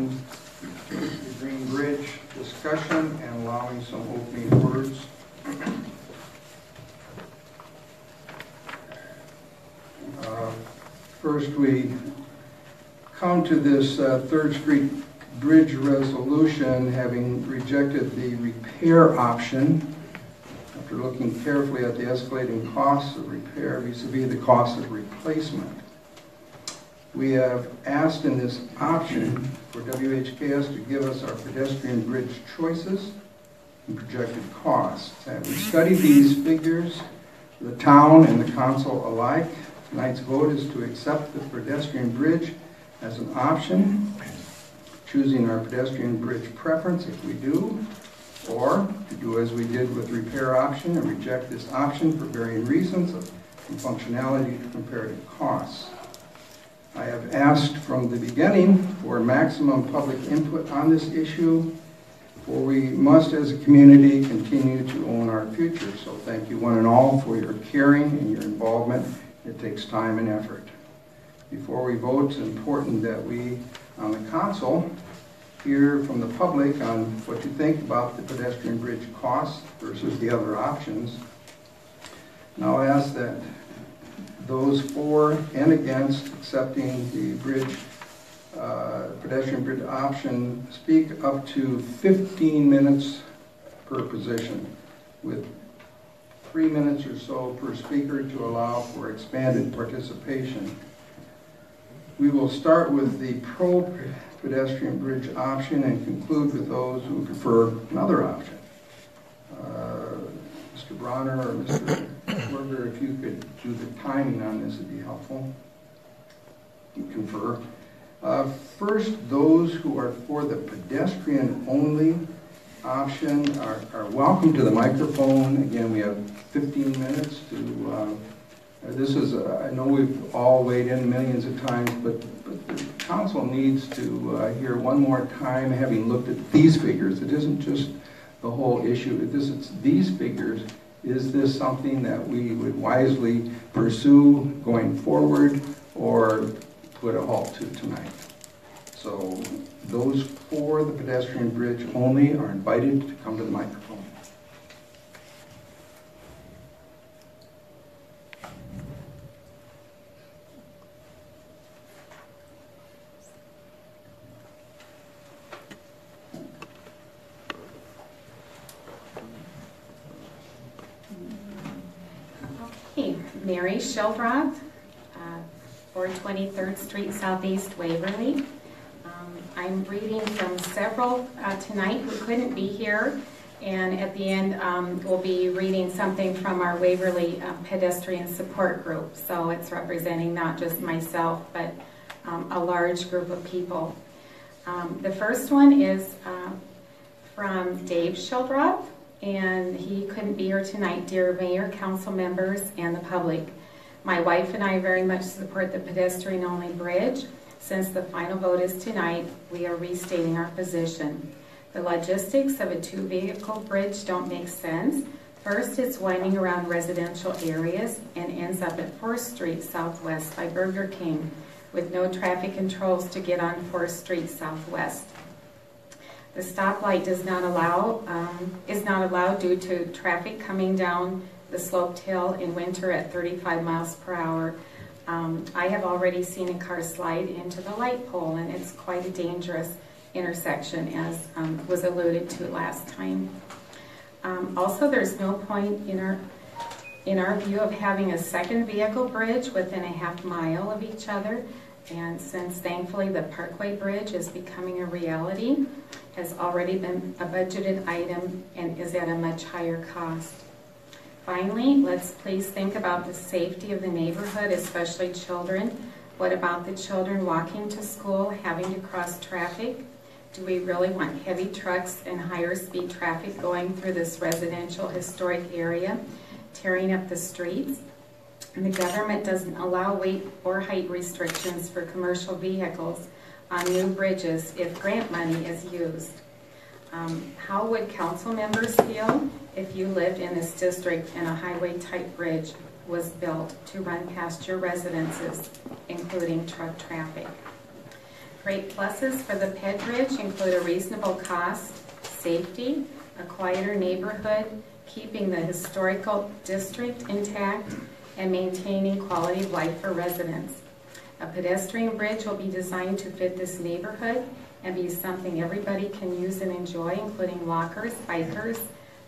resolution, the Green Bridge discussion, and allowing some opening words. First, we come to this 3rd Street Bridge resolution, having rejected the repair option after looking carefully at the escalating costs of repair vis-a-vis the cost of replacement. We have asked in this option for WHKS to give us our pedestrian bridge choices and projected costs. We studied these figures, the town and the council alike. Tonight's vote is to accept the pedestrian bridge as an option, choosing our pedestrian bridge preference if we do, or to do as we did with repair option and reject this option for varying reasons from functionality to comparative costs. I have asked from the beginning for maximum public input on this issue, for we must as a community continue to own our future. So thank you one and all for your caring and your involvement. It takes time and effort. Before we vote, it's important that we on the council hear from the public on what you think about the pedestrian bridge costs versus the other options. And I'll ask that those for and against accepting the bridge, pedestrian bridge option speak up to 15 minutes per position, with 3 minutes or so per speaker to allow for expanded participation. We will start with the pro-pedestrian bridge option and conclude with those who prefer another option. Mr. Bronner or Mr. Berger, if you could do the timing on this, it'd be helpful. You confer. First, those who are for the pedestrian-only option are welcome to the microphone. Again, we have 15 minutes to this is, I know we've all weighed in millions of times, but the council needs to hear one more time, having looked at these figures. It isn't just the whole issue. It's these figures. Is this something that we would wisely pursue going forward or put a halt to tonight? So those for the pedestrian bridge only are invited to come to the microphone. Mary Shildroth, 423rd Street Southeast, Waverly. I'm reading from several tonight who couldn't be here, and at the end we'll be reading something from our Waverly Pedestrian Support Group. So it's representing not just myself, but a large group of people. The first one is from Dave Shildroth, and he couldn't be here tonight. Dear Mayor, council members, and the public, my wife and I very much support the pedestrian-only bridge. Since the final vote is tonight, we are restating our position. The logistics of a 2-vehicle bridge don't make sense. First, it's winding around residential areas and ends up at 4th Street Southwest by Burger King, with no traffic controls to get on 4th Street Southwest. The stoplight is not allowed due to traffic coming down the sloped hill in winter at 35 miles per hour. I have already seen a car slide into the light pole, and it's quite a dangerous intersection, as was alluded to last time. Also, there's no point in our view of having a second vehicle bridge within a half mile of each other, and since thankfully the Parkway Bridge is becoming a reality, has already been a budgeted item and is at a much higher cost. Finally, let's please think about the safety of the neighborhood, especially children. What about the children walking to school, having to cross traffic? Do we really want heavy trucks and higher speed traffic going through this residential historic area, tearing up the streets? And the government doesn't allow weight or height restrictions for commercial vehicles on new bridges if grant money is used. How would council members feel if you lived in this district and a highway-type bridge was built to run past your residences, including truck traffic? Great pluses for the Ped Bridge include a reasonable cost, safety, a quieter neighborhood, keeping the historical district intact, and maintaining quality of life for residents. A pedestrian bridge will be designed to fit this neighborhood and be something everybody can use and enjoy, including walkers, bikers,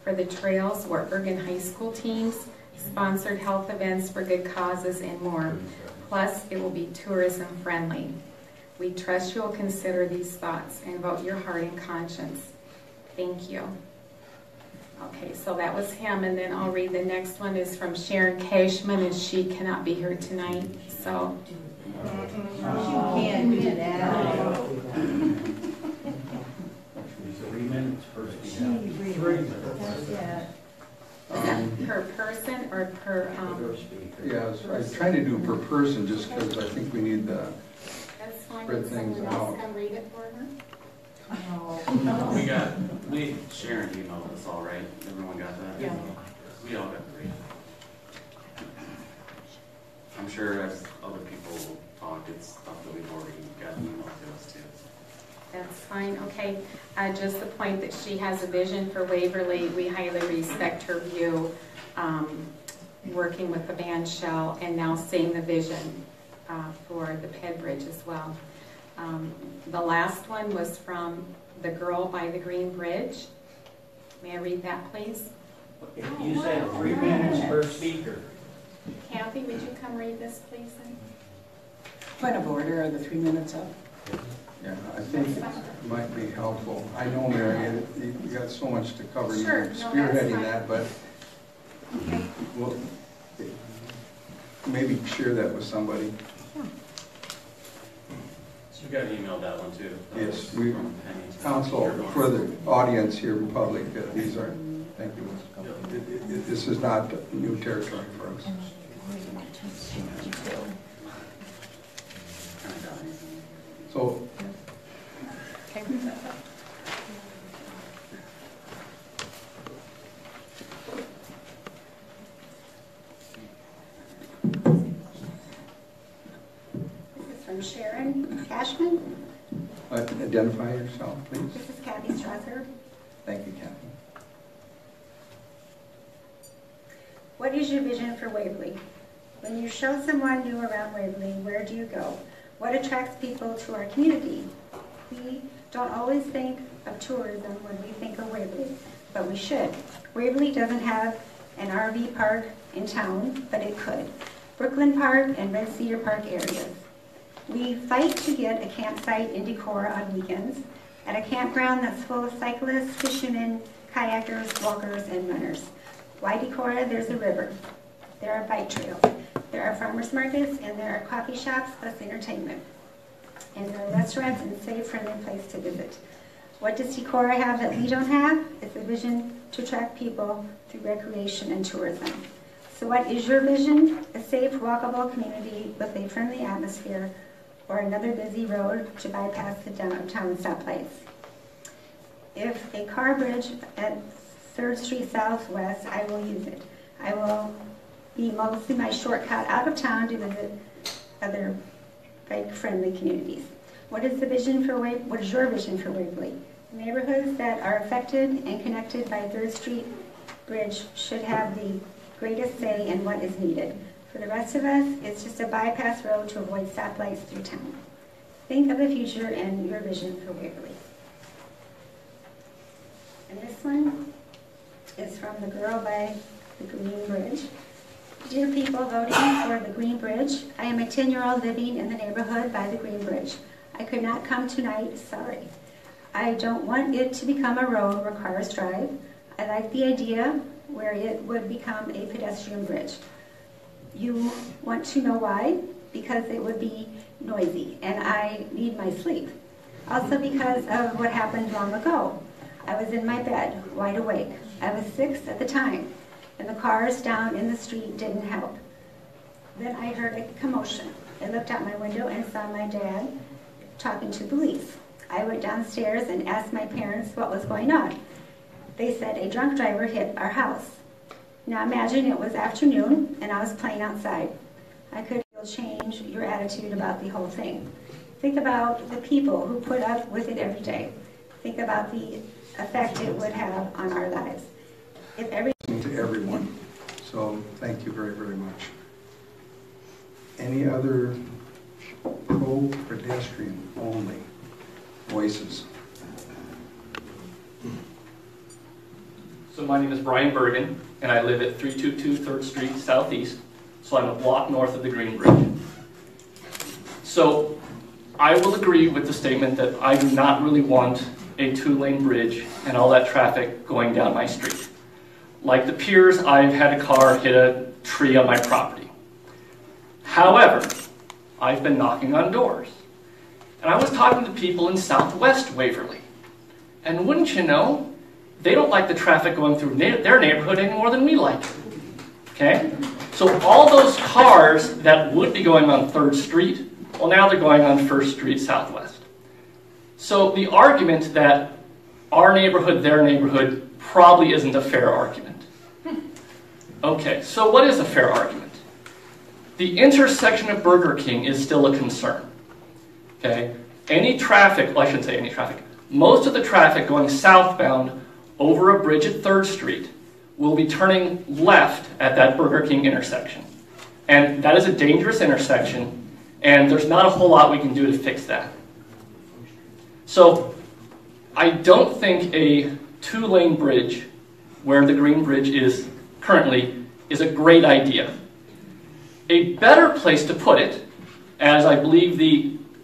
for the trails, or Bergen High School teams, sponsored health events for good causes, and more. Plus, it will be tourism friendly. We trust you'll consider these thoughts and vote your heart and conscience. Thank you. Okay, so that was him, and then I'll read the next one is from Sharon Cashman, and she cannot be here tonight, so. You can't do that. 3 minutes per speaker. 3 minutes. Per person or per, Yeah, I was trying to do per person just because I think we need the, that's fine. Spread things Someone else out. come read it for her? Sharon emailed us all right. Everyone got that? Yeah. We all got to read it. I'm sure as other people talk, it's stuff that we've already gotten emailed to us too. That's fine, okay. Just the point that she has a vision for Waverly, we highly respect her view, working with the band shell and now seeing the vision for the Ped Bridge as well. The last one was from the girl by the Green Bridge. May I read that, please? You said 3 minutes per speaker. Kathy, would you come read this, please? Point of order, are the 3 minutes up? yeah, I think it might be helpful. I know, Mary, you got so much to cover. Sure, You're no, that's spearheading fine. that, but Okay. we'll maybe share that with somebody. You got emailed that one too. Yes, we, From Penny. counsel, for the audience here in public, these are, thank you. This is not new territory for us. So, Okay. This is from Sharon Cashman. identify yourself, please. This is Kathy Strasser. Thank you, Kathy. What is your vision for Waverly? When you show someone new around Waverly, where do you go? What attracts people to our community? We don't always think of tourism when we think of Waverly, but we should. Waverly doesn't have an RV park in town, but it could. Brooklyn Park and Red Cedar Park areas. We fight to get a campsite in Decorah on weekends at a campground that's full of cyclists, fishermen, kayakers, walkers, and runners. Why Decorah? There's a river. There are bike trails. There are farmers markets, and there are coffee shops plus entertainment. And there are restaurants and safe, friendly place to visit. What does Decorah have that we don't have? It's a vision to attract people through recreation and tourism. So what is your vision? A safe, walkable community with a friendly atmosphere, or another busy road to bypass the downtown stoplights. If a car bridge at 3rd Street Southwest, I will use it. I will be mostly my shortcut out of town to visit other bike-friendly communities. What is the vision for What is your vision for Waverly? Neighborhoods that are affected and connected by 3rd Street Bridge should have the greatest say in what is needed. For the rest of us, it's just a bypass road to avoid stoplights through town. Think of the future and your vision for Waverly. And this one is from the girl by the Green Bridge. Dear people voting for the Green Bridge, I am a 10-year-old living in the neighborhood by the Green Bridge. I could not come tonight, sorry. I don't want it to become a road where cars drive. I like the idea where it would become a pedestrian bridge. You want to know why? Because it would be noisy and I need my sleep. Also because of what happened long ago. I was in my bed, wide awake. I was 6 at the time, and the cars down in the street didn't help. Then I heard a commotion. I looked out my window and saw my dad talking to police. I went downstairs and asked my parents what was going on. They said a drunk driver hit our house. Now imagine it was afternoon and I was playing outside. I could change your attitude about the whole thing. Think about the people who put up with it every day. Think about the effect it would have on our lives. If every To everyone. So thank you very, very much. Any other pro-pedestrian only voices? So my name is Brian Bergen, and I live at 322 3rd Street Southeast, so I'm a block north of the Green Bridge. So I will agree with the statement that I do not really want a 2-lane bridge and all that traffic going down my street. Like the peers, I've had a car hit a tree on my property. However, I've been knocking on doors, and I was talking to people in Southwest Waverly, and wouldn't you know, they don't like the traffic going through their neighborhood any more than we like it. Okay? So all those cars that would be going on 3rd Street, well, now they're going on 1st Street Southwest. So the argument that our neighborhood, their neighborhood, probably isn't a fair argument. Okay, so what is a fair argument? The intersection of Burger King is still a concern. Okay? Any traffic, well, I shouldn't say any traffic, most of the traffic going southbound over a bridge at 3rd Street will be turning left at that Burger King intersection. And that is a dangerous intersection, and there's not a whole lot we can do to fix that. So I don't think a 2-lane bridge where the Green Bridge is currently is a great idea. A better place to put it, as I believe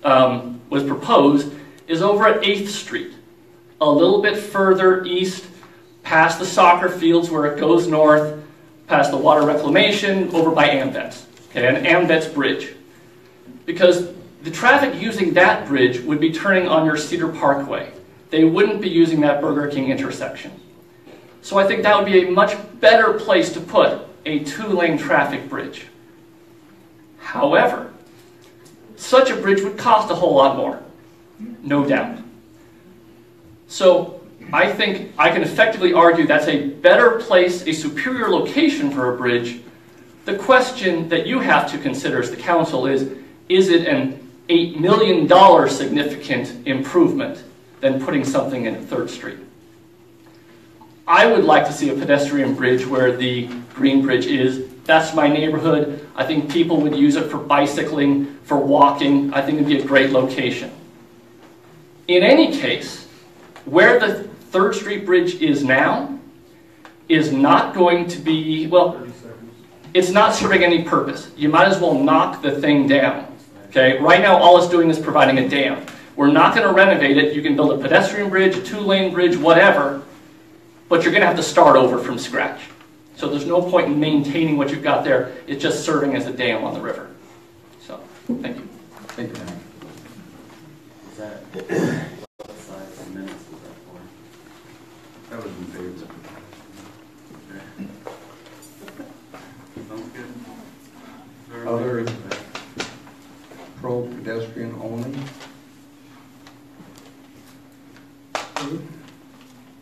was proposed, is over at 8th Street, a little bit further east, past the soccer fields where it goes north, past the water reclamation, over by AMVETS, okay, an AMVETS bridge. Because the traffic using that bridge would be turning on your Cedar Parkway. They wouldn't be using that Burger King intersection. So I think that would be a much better place to put a 2-lane traffic bridge. However, such a bridge would cost a whole lot more, no doubt. So I think I can effectively argue that's a better place, a superior location for a bridge. The question that you have to consider as the council is it an $8 million significant improvement than putting something in 3rd Street? I would like to see a pedestrian bridge where the Green Bridge is. That's my neighborhood. I think people would use it for bicycling, for walking. I think it'd be a great location. In any case, where the 3rd Street Bridge is now is not going to be, well, it's not serving any purpose. You might as well knock the thing down. Okay? Right now, all it's doing is providing a dam. We're not going to renovate it. You can build a pedestrian bridge, a 2-lane bridge, whatever, but you're going to have to start over from scratch. So there's no point in maintaining what you've got there. It's just serving as a dam on the river. So, thank you. Thank you. Is that, what size of minutes is that for? That was in favor. Okay. Sounds good. Is there a Other way for that? Pro-pedestrian only.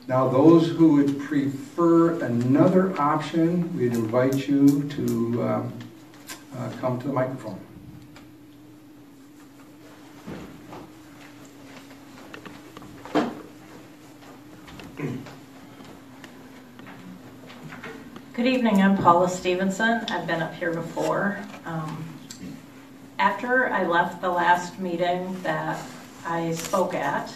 Now, those who would prefer another option, we'd invite you to come to the microphone. Good evening, I'm Paula Stevenson. I've been up here before. After I left the last meeting that I spoke at,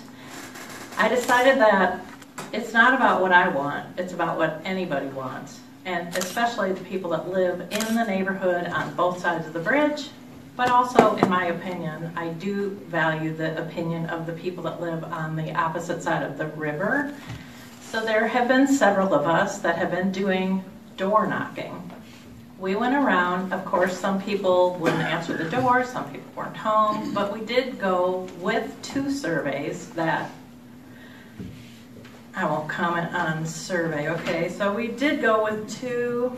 I decided that it's not about what I want, it's about what anybody wants. And especially the people that live in the neighborhood on both sides of the bridge, but also, in my opinion, I do value the opinion of the people that live on the opposite side of the river. So there have been several of us that have been doing door knocking. We went around, of course, some people wouldn't answer the door, some people weren't home, but we did go with 2 surveys that, I won't comment on survey, okay? So we did go with 2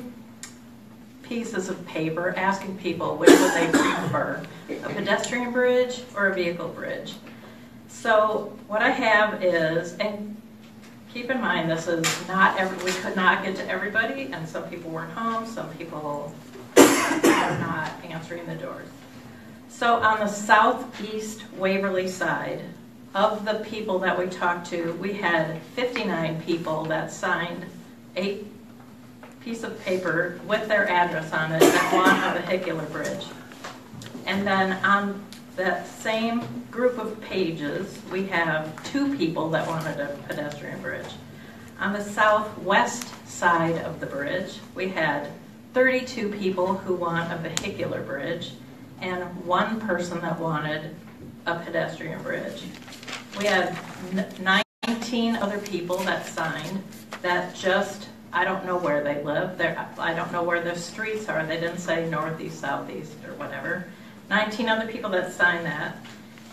pieces of paper asking people which would they prefer, a pedestrian bridge or a vehicle bridge. So what I have is, and keep in mind, this is not we could not get to everybody, and some people weren't home, some people are not answering the doors. So So on the southeast Waverly side, of the people that we talked to, we had 59 people that signed a piece of paper with their address on it that want a vehicular bridge. And then on that same group of pages, we have 2 people that wanted a pedestrian bridge. On the southwest side of the bridge, we had 32 people who want a vehicular bridge and 1 person that wanted a pedestrian bridge. We had 19 other people that signed that just, I don't know where they live. I don't know where the streets are. They didn't say northeast, southeast, or whatever. 19 other people that signed that.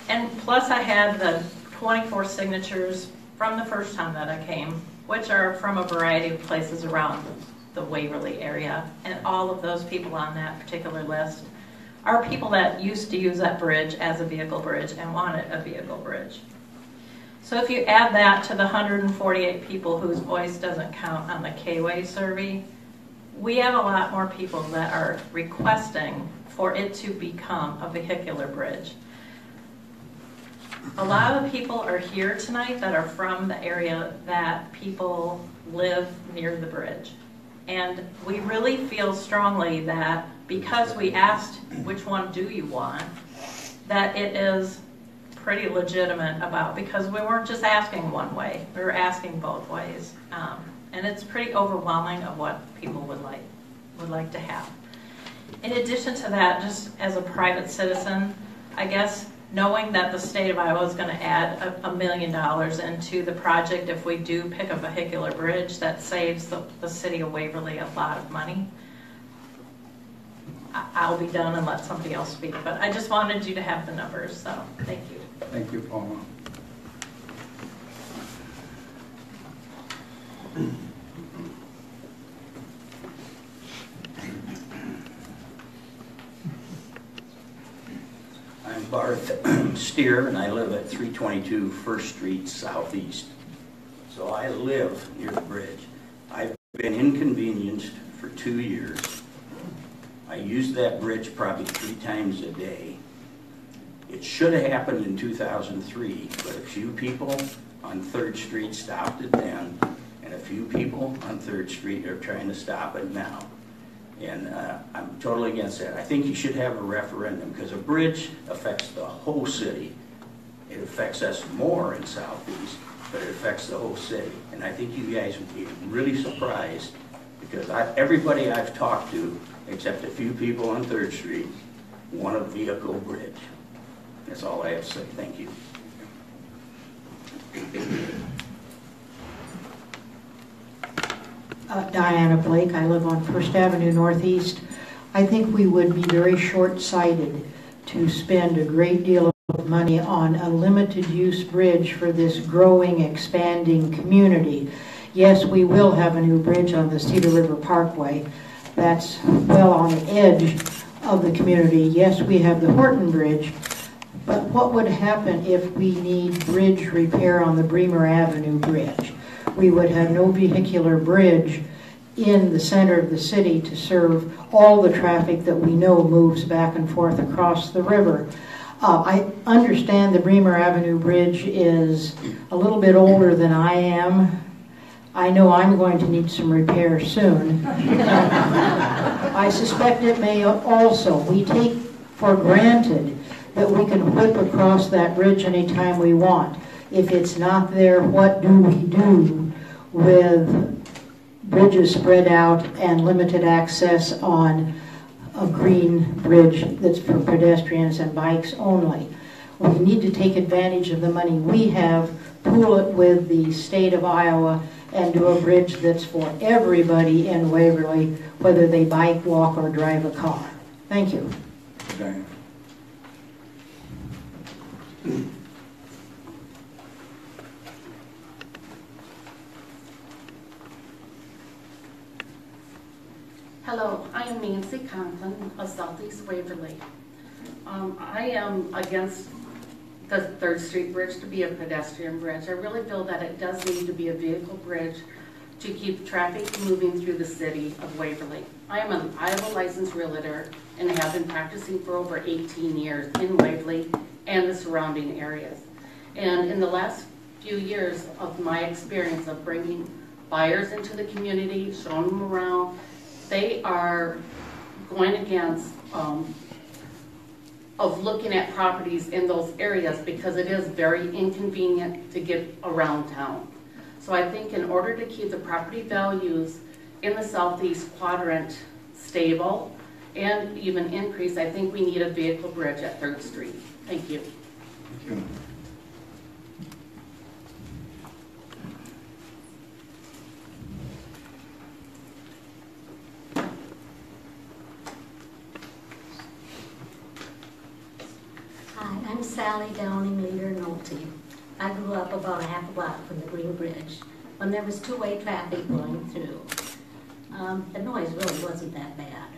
And plus I had the 24 signatures from the first time that I came, which are from a variety of places around the Waverly area. And all of those people on that particular list are people that used to use that bridge as a vehicle bridge and wanted a vehicle bridge. So if you add that to the 148 people whose voice doesn't count on the K-Way survey, we have a lot more people that are requesting for it to become a vehicular bridge. A lot of the people are here tonight that are from the area that people live near the bridge. And we really feel strongly that because we asked which one do you want, that it is pretty legitimate about, because we weren't just asking one way, we were asking both ways. And it's pretty overwhelming of what people would like to have. In addition to that, just as a private citizen, I guess knowing that the state of Iowa is going to add $1 million into the project if we do pick a vehicular bridge, that saves the city of Waverly a lot of money. I'll be done and let somebody else speak, but I just wanted you to have the numbers, so thank you. Thank you, Paula. I'm Barth Steer, and I live at 322 First Street Southeast. So I live near the bridge. I've been inconvenienced for 2 years. I use that bridge probably 3 times a day. It should have happened in 2003, but a few people on 3rd Street stopped it then, and a few people on 3rd Street are trying to stop it now. And I'm totally against that. I think you should have a referendum, because a bridge affects the whole city. It affects us more in Southeast, but it affects the whole city. And I think you guys would be really surprised, because everybody I've talked to, except a few people on 3rd Street, want a vehicle bridge. That's all I have to say. Thank you. Diana Blake. I live on First Avenue Northeast. I think we would be very short-sighted to spend a great deal of money on a limited-use bridge for this growing, expanding community. Yes, we will have a new bridge on the Cedar River Parkway. That's well on the edge of the community. Yes, we have the Horton Bridge. But what would happen if we need bridge repair on the Bremer Avenue Bridge? We would have no vehicular bridge in the center of the city to serve all the traffic that we know moves back and forth across the river. I understand the Bremer Avenue Bridge is a little bit older than I am. I know I'm going to need some repair soon. I suspect it may also. We take for granted that we can whip across that bridge anytime we want. If it's not there, what do we do with bridges spread out and limited access on a green bridge that's for pedestrians and bikes only? We need to take advantage of the money we have, pool it with the state of Iowa, and do a bridge that's for everybody in Waverly, whether they bike, walk, or drive a car. Thank you. Okay. Hello, I am Nancy Conklin of Southeast Waverly. I am against the 3rd Street Bridge to be a pedestrian bridge. I really feel that it does need to be a vehicle bridge to keep traffic moving through the city of Waverly. I am a licensed realtor and have been practicing for over 18 years in Waverly and the surrounding areas. And in the last few years of my experience of bringing buyers into the community, showing them around, they are going against of looking at properties in those areas because it is very inconvenient to get around town. So I think in order to keep the property values in the southeast quadrant stable and even increase, I think we need a vehicle bridge at 3rd Street. Thank you. Thank you. Hi, I'm Sally Downing, Leader Nolte. I grew up about a half a block from the Green Bridge when there was two-way traffic going through. The noise really wasn't that bad.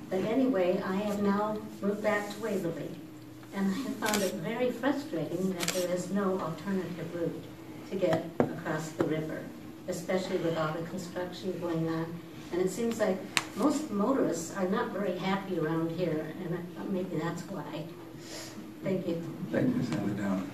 But anyway, I have now moved back to Waverly, and I found it very frustrating that there is no alternative route to get across the river, especially with all the construction going on. And it seems like most motorists are not very happy around here, and maybe that's why. Thank you. Thank you, Sally Down.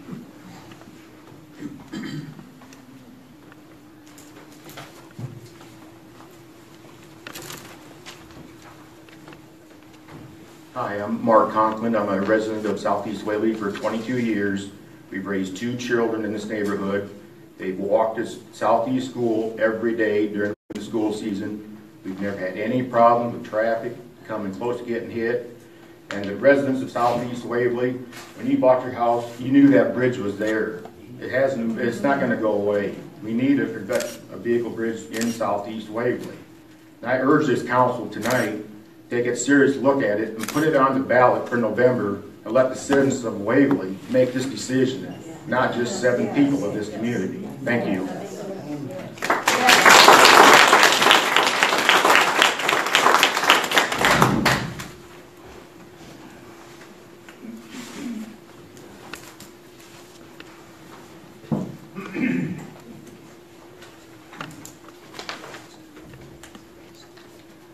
Hi, I'm Mark Conklin. I'm a resident of Southeast Waverly for 22 years. We've raised 2 children in this neighborhood. They've walked to Southeast School every day during the school season. We've never had any problem with traffic coming close to getting hit. And the residents of Southeast Waverly, when you bought your house, you knew that bridge was there. It's not going to go away. We need a vehicle bridge in Southeast Waverly. And I urge this council tonight to take a serious look at it and put it on the ballot for November and let the citizens of Waverly make this decision, not just 7 people of this community. Thank you.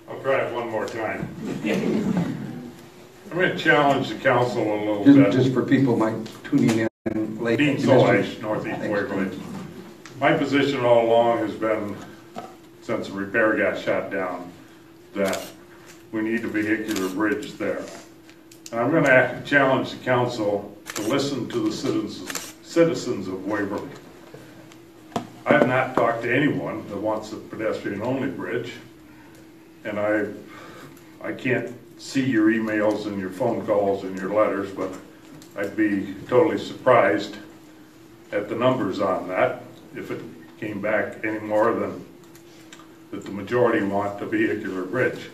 I'll try it one more time. I'm going to challenge the council a little bit. Just for people might tuning in late. Dean Solish, Northeast Waverly. My position all along has been, since the repair got shut down, that we need a vehicular bridge there. And I'm going to challenge the council to listen to the citizens of Waverly. I have not talked to anyone that wants a pedestrian-only bridge, and I can't see your emails and your phone calls and your letters, but I'd be totally surprised at the numbers on that if it came back any more than that the majority want a vehicular bridge.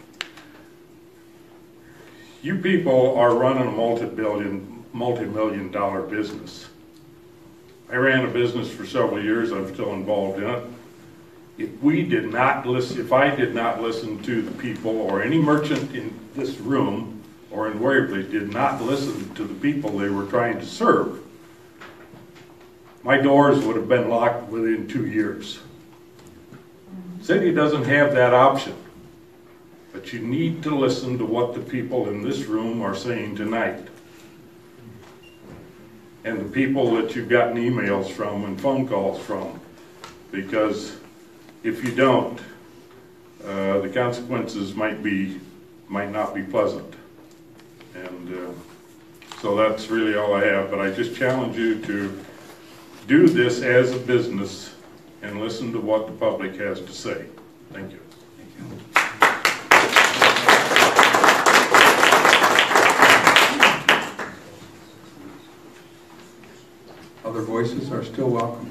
You people are running a multi-million dollar business. I ran a business for several years. I'm still involved in it. If I did not listen to the people, or any merchant in this room or in Waverly did not listen to the people they were trying to serve, my doors would have been locked within 2 years. City doesn't have that option, but you need to listen to what the people in this room are saying tonight, and the people that you've gotten emails from and phone calls from, because if you don't, the consequences might not be pleasant. And so that's really all I have, but I just challenge you to do this as a business and listen to what the public has to say. Thank you. Other voices are still welcome.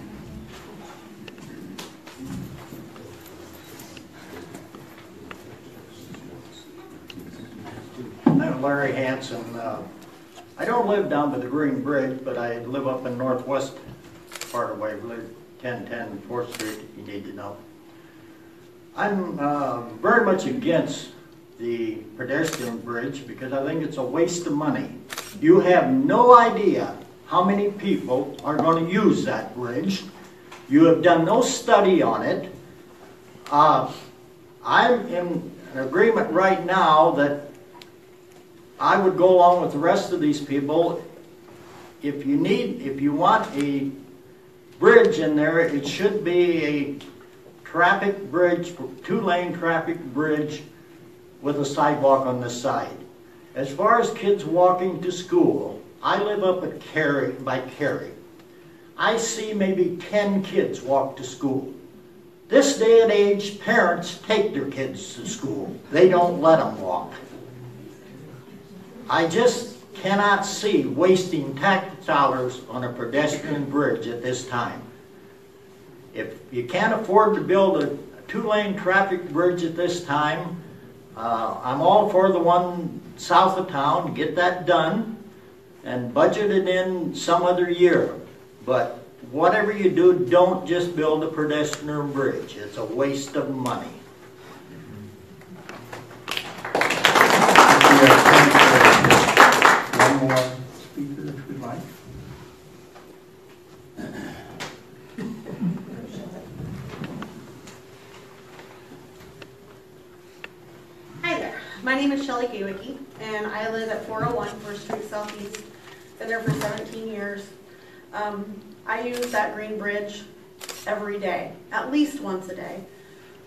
I'm Larry Hanson. I don't live down by the Green Bridge, but I live up in northwest part of Waverly, 1010 4th Street, you need to know. I'm very much against the pedestrian bridge because I think it's a waste of money. You have no idea how many people are going to use that bridge. You have done no study on it. I'm in an agreement right now that I would go along with the rest of these people. If you want a bridge in there, it should be a traffic bridge, two-lane traffic bridge with a sidewalk on the side. As far as kids walking to school, I live up at Cary. I see maybe 10 kids walk to school. This day and age, parents take their kids to school. They don't let them walk. I just cannot see wasting tax dollars on a pedestrian bridge at this time. If you can't afford to build a two-lane traffic bridge at this time, I'm all for the one south of town to get that done and budget it in some other year. But whatever you do, don't just build a pedestrian bridge. It's a waste of money. One more speaker if you'd like. Hi there. My name is Shelley Gawicki, and I live at 401 First Street Southeast. Been there for 17 years. I use that green bridge every day, at least once a day.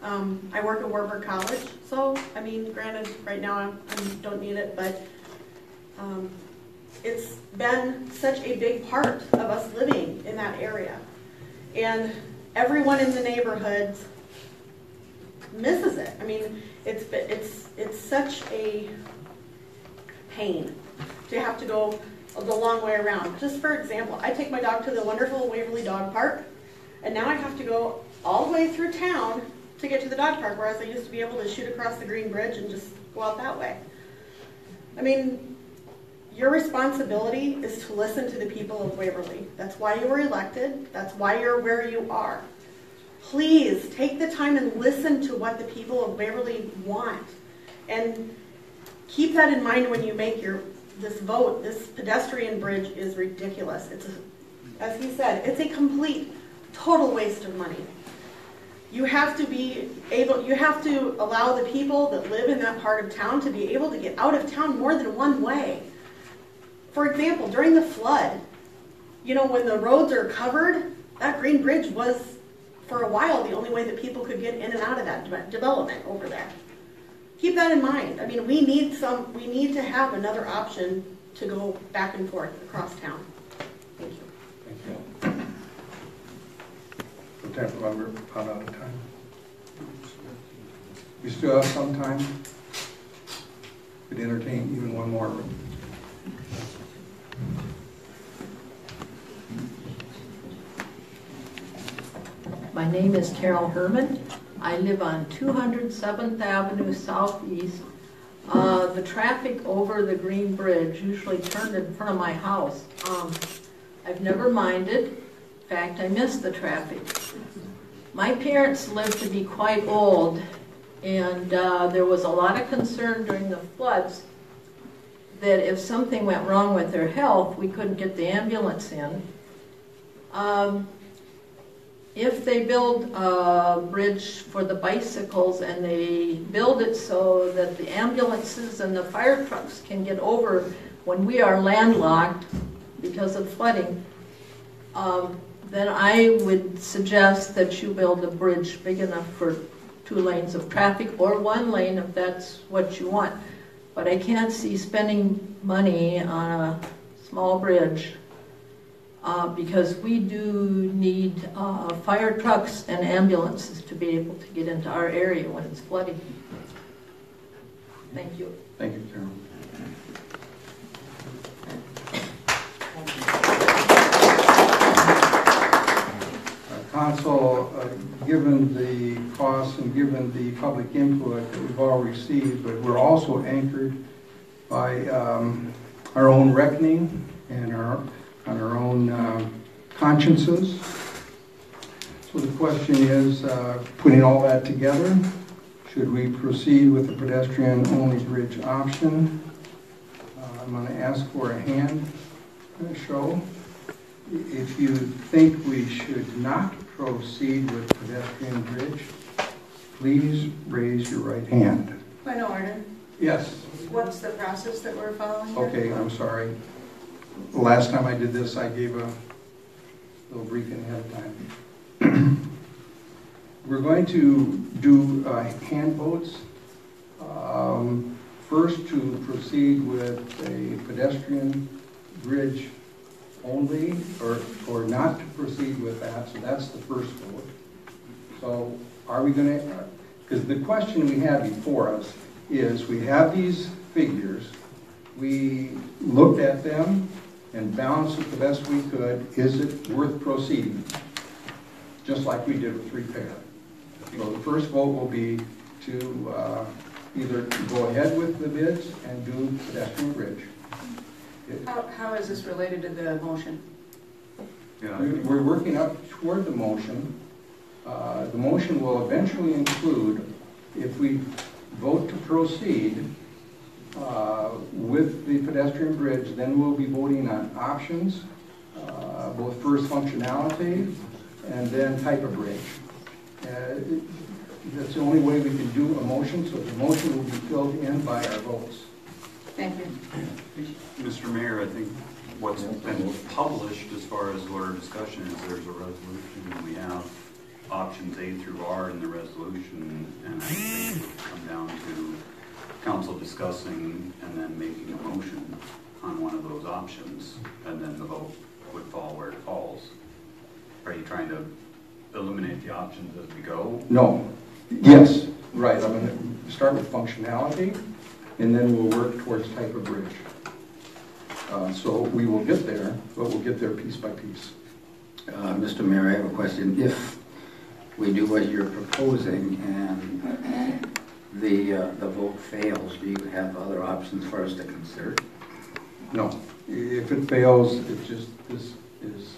I work at Warburg College, so, I mean, granted, right now I don't need it, but it's been such a big part of us living in that area. And everyone in the neighborhoods misses it. I mean, it's such a pain to have to go the long way around. Just for example, I take my dog to the wonderful Waverly Dog Park, and now I have to go all the way through town to get to the dog park, whereas I used to be able to shoot across the green bridge and just go out that way. I mean, your responsibility is to listen to the people of Waverly. That's why you were elected. That's why you're where you are. Please take the time and listen to what the people of Waverly want. And keep that in mind when you make this vote. This pedestrian bridge is ridiculous. As he said, it's a complete, total waste of money. You have to allow the people that live in that part of town to be able to get out of town more than one way. For example, during the flood, when the roads are covered, that green bridge was, for a while, the only way that people could get in and out of that development over there. Keep that in mind. I mean, we need to have another option to go back and forth across town. Thank you. Thank you. Lieutenant Lumber, out of time. We still have some time. Could entertain even one more. My name is Carol Herman. I live on 207th Avenue Southeast. The traffic over the Green Bridge usually turned in front of my house. I've never minded. In fact, I miss the traffic. My parents lived to be quite old, and there was a lot of concern during the floods that if something went wrong with their health, we couldn't get the ambulance in. If they build a bridge for the bicycles and they build it so that the ambulances and the fire trucks can get over when we are landlocked because of flooding, then I would suggest that you build a bridge big enough for 2 lanes of traffic, or 1 lane if that's what you want. But I can't see spending money on a small bridge because we do need fire trucks and ambulances to be able to get into our area when it's flooding. Thank you. Thank you, Carol. Council, given the costs and given the public input that we've all received, but we're also anchored by our own reckoning and on our own consciences. So the question is, putting all that together, should we proceed with the pedestrian-only bridge option? I'm going to ask for a hand show. If you think we should not proceed with pedestrian bridge, please raise your right hand. Point of order. Yes. What's the process that we're following here? Okay, I'm sorry. Last time I did this, I gave a little briefing ahead of time. We're going to do hand votes. First, to proceed with a pedestrian bridge only, or not to proceed with that, so that's the first vote. So are we going to, because the question we have before us is, we have these figures, we looked at them and balanced it the best we could. Is it worth proceeding? Just like we did with repair. So the first vote will be to either go ahead with the bids and do pedestrian bridge. How is this related to the motion? Yeah. We're working up toward the motion. The motion will eventually include, if we vote to proceed with the pedestrian bridge, then we'll be voting on options, both first functionality and then type of bridge. That's the only way we can do a motion, so the motion will be filled in by our votes. Thank you. Mr. Mayor, I think what's been published as far as what our discussion is, there's a resolution, and we have options A through R in the resolution, and I think it would come down to council discussing and then making a motion on one of those options, and then the vote would fall where it falls. Are you trying to eliminate the options as we go? No. Yes, right. I'm going to start with functionality, and then we'll work towards type of bridge. So we will get there, but we'll get there piece by piece. Mr. Mayor, I have a question. If we do what you're proposing and the vote fails, do you have other options for us to consider? No. If it fails, it just, this is,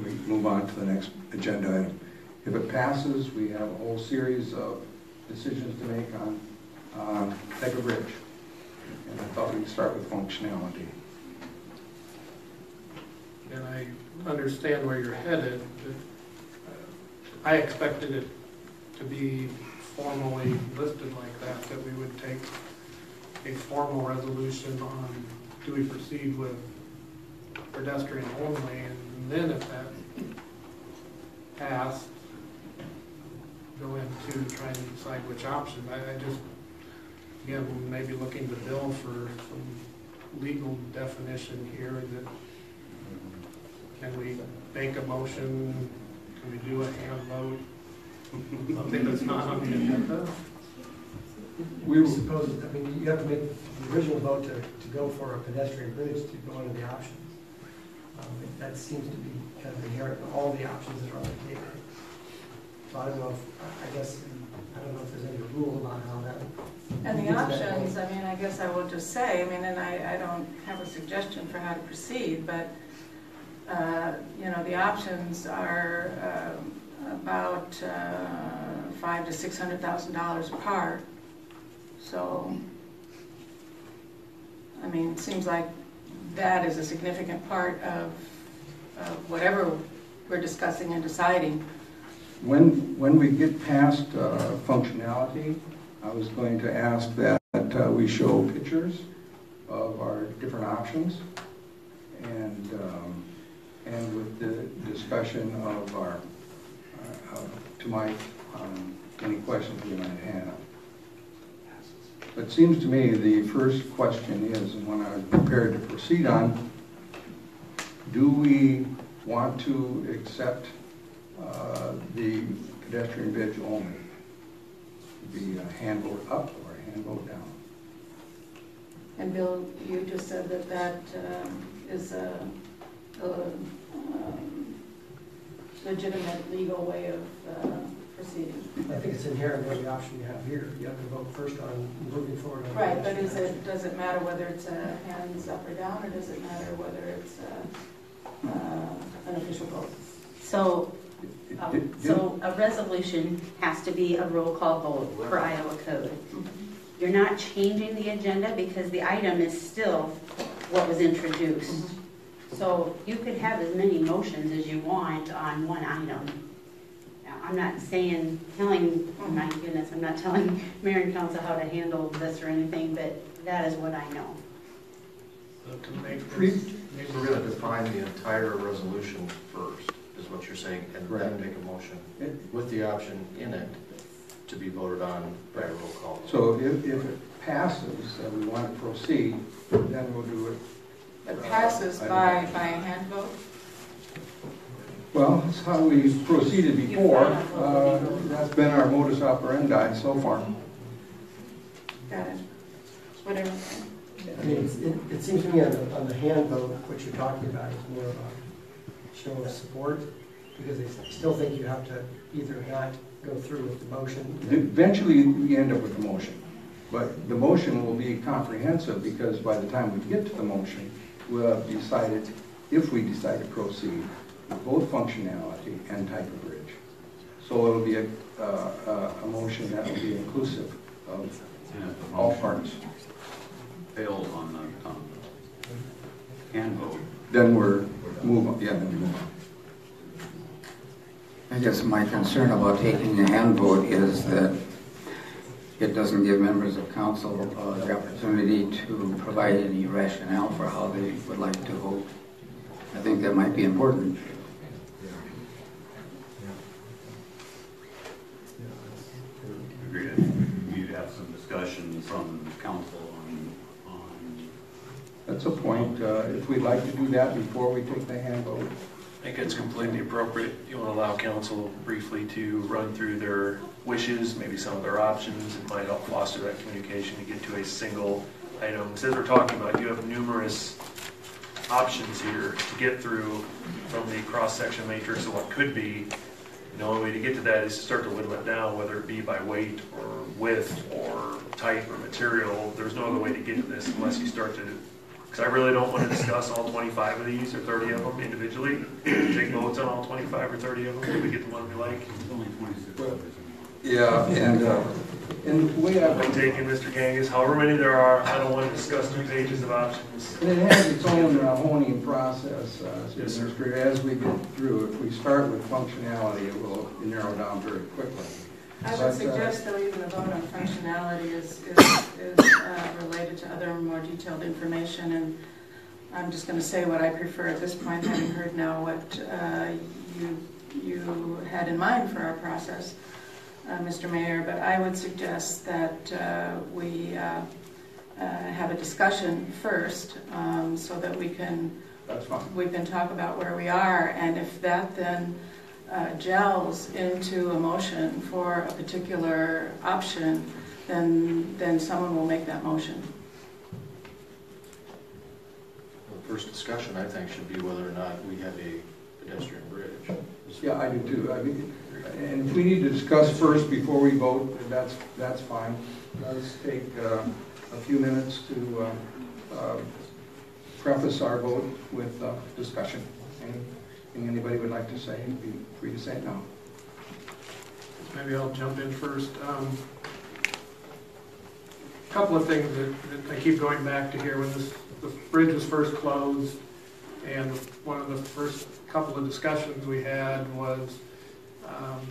we move on to the next agenda item. If it passes, we have a whole series of decisions to make on type of bridge. And I thought we'd start with functionality. And I understand where you're headed. I expected it to be formally listed like that we would take a formal resolution on, do we proceed with pedestrian only, and then if that passed, go into trying to decide which option. I just, again, maybe looking to Bill for some legal definition here. That can we make a motion? Can we do a hand vote? Something that's not on the agenda? We suppose, I mean, you have to make the original vote to go for a pedestrian bridge to go into the options. That seems to be kind of inherent in all the options that are on the table. So I don't know if, I don't know if there's any rule about how that. And the options, I mean, I guess I will just say, I mean, and I don't have a suggestion for how to proceed, but, you know, the options are about $500,000 to $600,000 apart. So, I mean, it seems like that is a significant part of whatever we're discussing and deciding. When we get past functionality, I was going to ask that we show pictures of our different options, and with the discussion of our to Mike on any questions we might have. It seems to me the first question is, and when I'm prepared to proceed on, do we want to accept the pedestrian bridge only? Be a hand vote up or a hand vote down? And Bill, you just said that that is a legitimate legal way of proceeding. I think it's inherent in every option you have here. You have to vote first on moving forward. On right, but does it matter whether it's a hands up or down, or does it matter whether it's an official vote? So a resolution has to be a roll call vote for Iowa code. You're not changing the agenda because the item is still what was introduced. So you could have as many motions as you want on one item. Now, I'm not saying, my goodness, I'm not telling mayor and council how to handle this or anything, but that is what I know. So to make We're going to define the entire resolution first, is what you're saying, and then make a motion with the option in it to be voted on by a roll call. So if it passes and we want to proceed, then we'll do it. It passes by a hand vote? Well, that's how we proceeded before. That's been our modus operandi so far. Got it. Whatever. I mean, it seems to me on the hand vote, what you're talking about is more of a show of support, because I still think you have to either not go through with the motion. Eventually, we end up with the motion. But the motion will be comprehensive, because by the time we get to the motion, we'll have decided, if we decide to proceed, with both functionality and type of bridge. So it'll be a motion that will be inclusive of all parties. Fails on the hand vote. Then we're move on. Yeah, then we move on. I guess my concern about taking a hand vote is that it doesn't give members of council the opportunity to provide any rationale for how they would like to vote. I think that might be important. Agreed. You'd have some discussion from council on. That's a point. If we'd like to do that before we take the hand vote. I think it's completely appropriate. You want to allow council briefly to run through their wishes, maybe some of their options. It might help foster that communication to get to a single item. As we're talking about, you have numerous options here to get through from the cross-section matrix of what could be. The only way to get to that is to start to whittle it down, whether it be by weight or width or type or material. There's no other way to get to this unless you start to, because I really don't want to discuss all 25 of these or 30 of them individually. Take votes on all 25 or 30 of them till we get the one we like. It's only 26. Yeah, and the way I've been taking, Mr. Ganges, however many there are, I don't want to discuss 3 pages of options. And it has its own honing process, Yes, sir. as we get through. If we start with functionality, it will narrow down very quickly. I would But, suggest, though, even a vote on functionality is related to other more detailed information, and I'm just going to say what I prefer at this point, having heard now what you had in mind for our process, Mr. Mayor, but I would suggest that we have a discussion first, so that we can talk about where we are, and if that then gels into a motion for a particular option, then someone will make that motion. The first discussion, I think, should be whether or not we have a pedestrian bridge. Yeah, I do too. I mean, and if we need to discuss first before we vote, that's fine. Let's take a few minutes to preface our vote with discussion. Anything anybody would like to say, be free to say it now. Maybe I'll jump in first. A couple of things that I keep going back to here. When the bridge was first closed, and one of the first couple of discussions we had was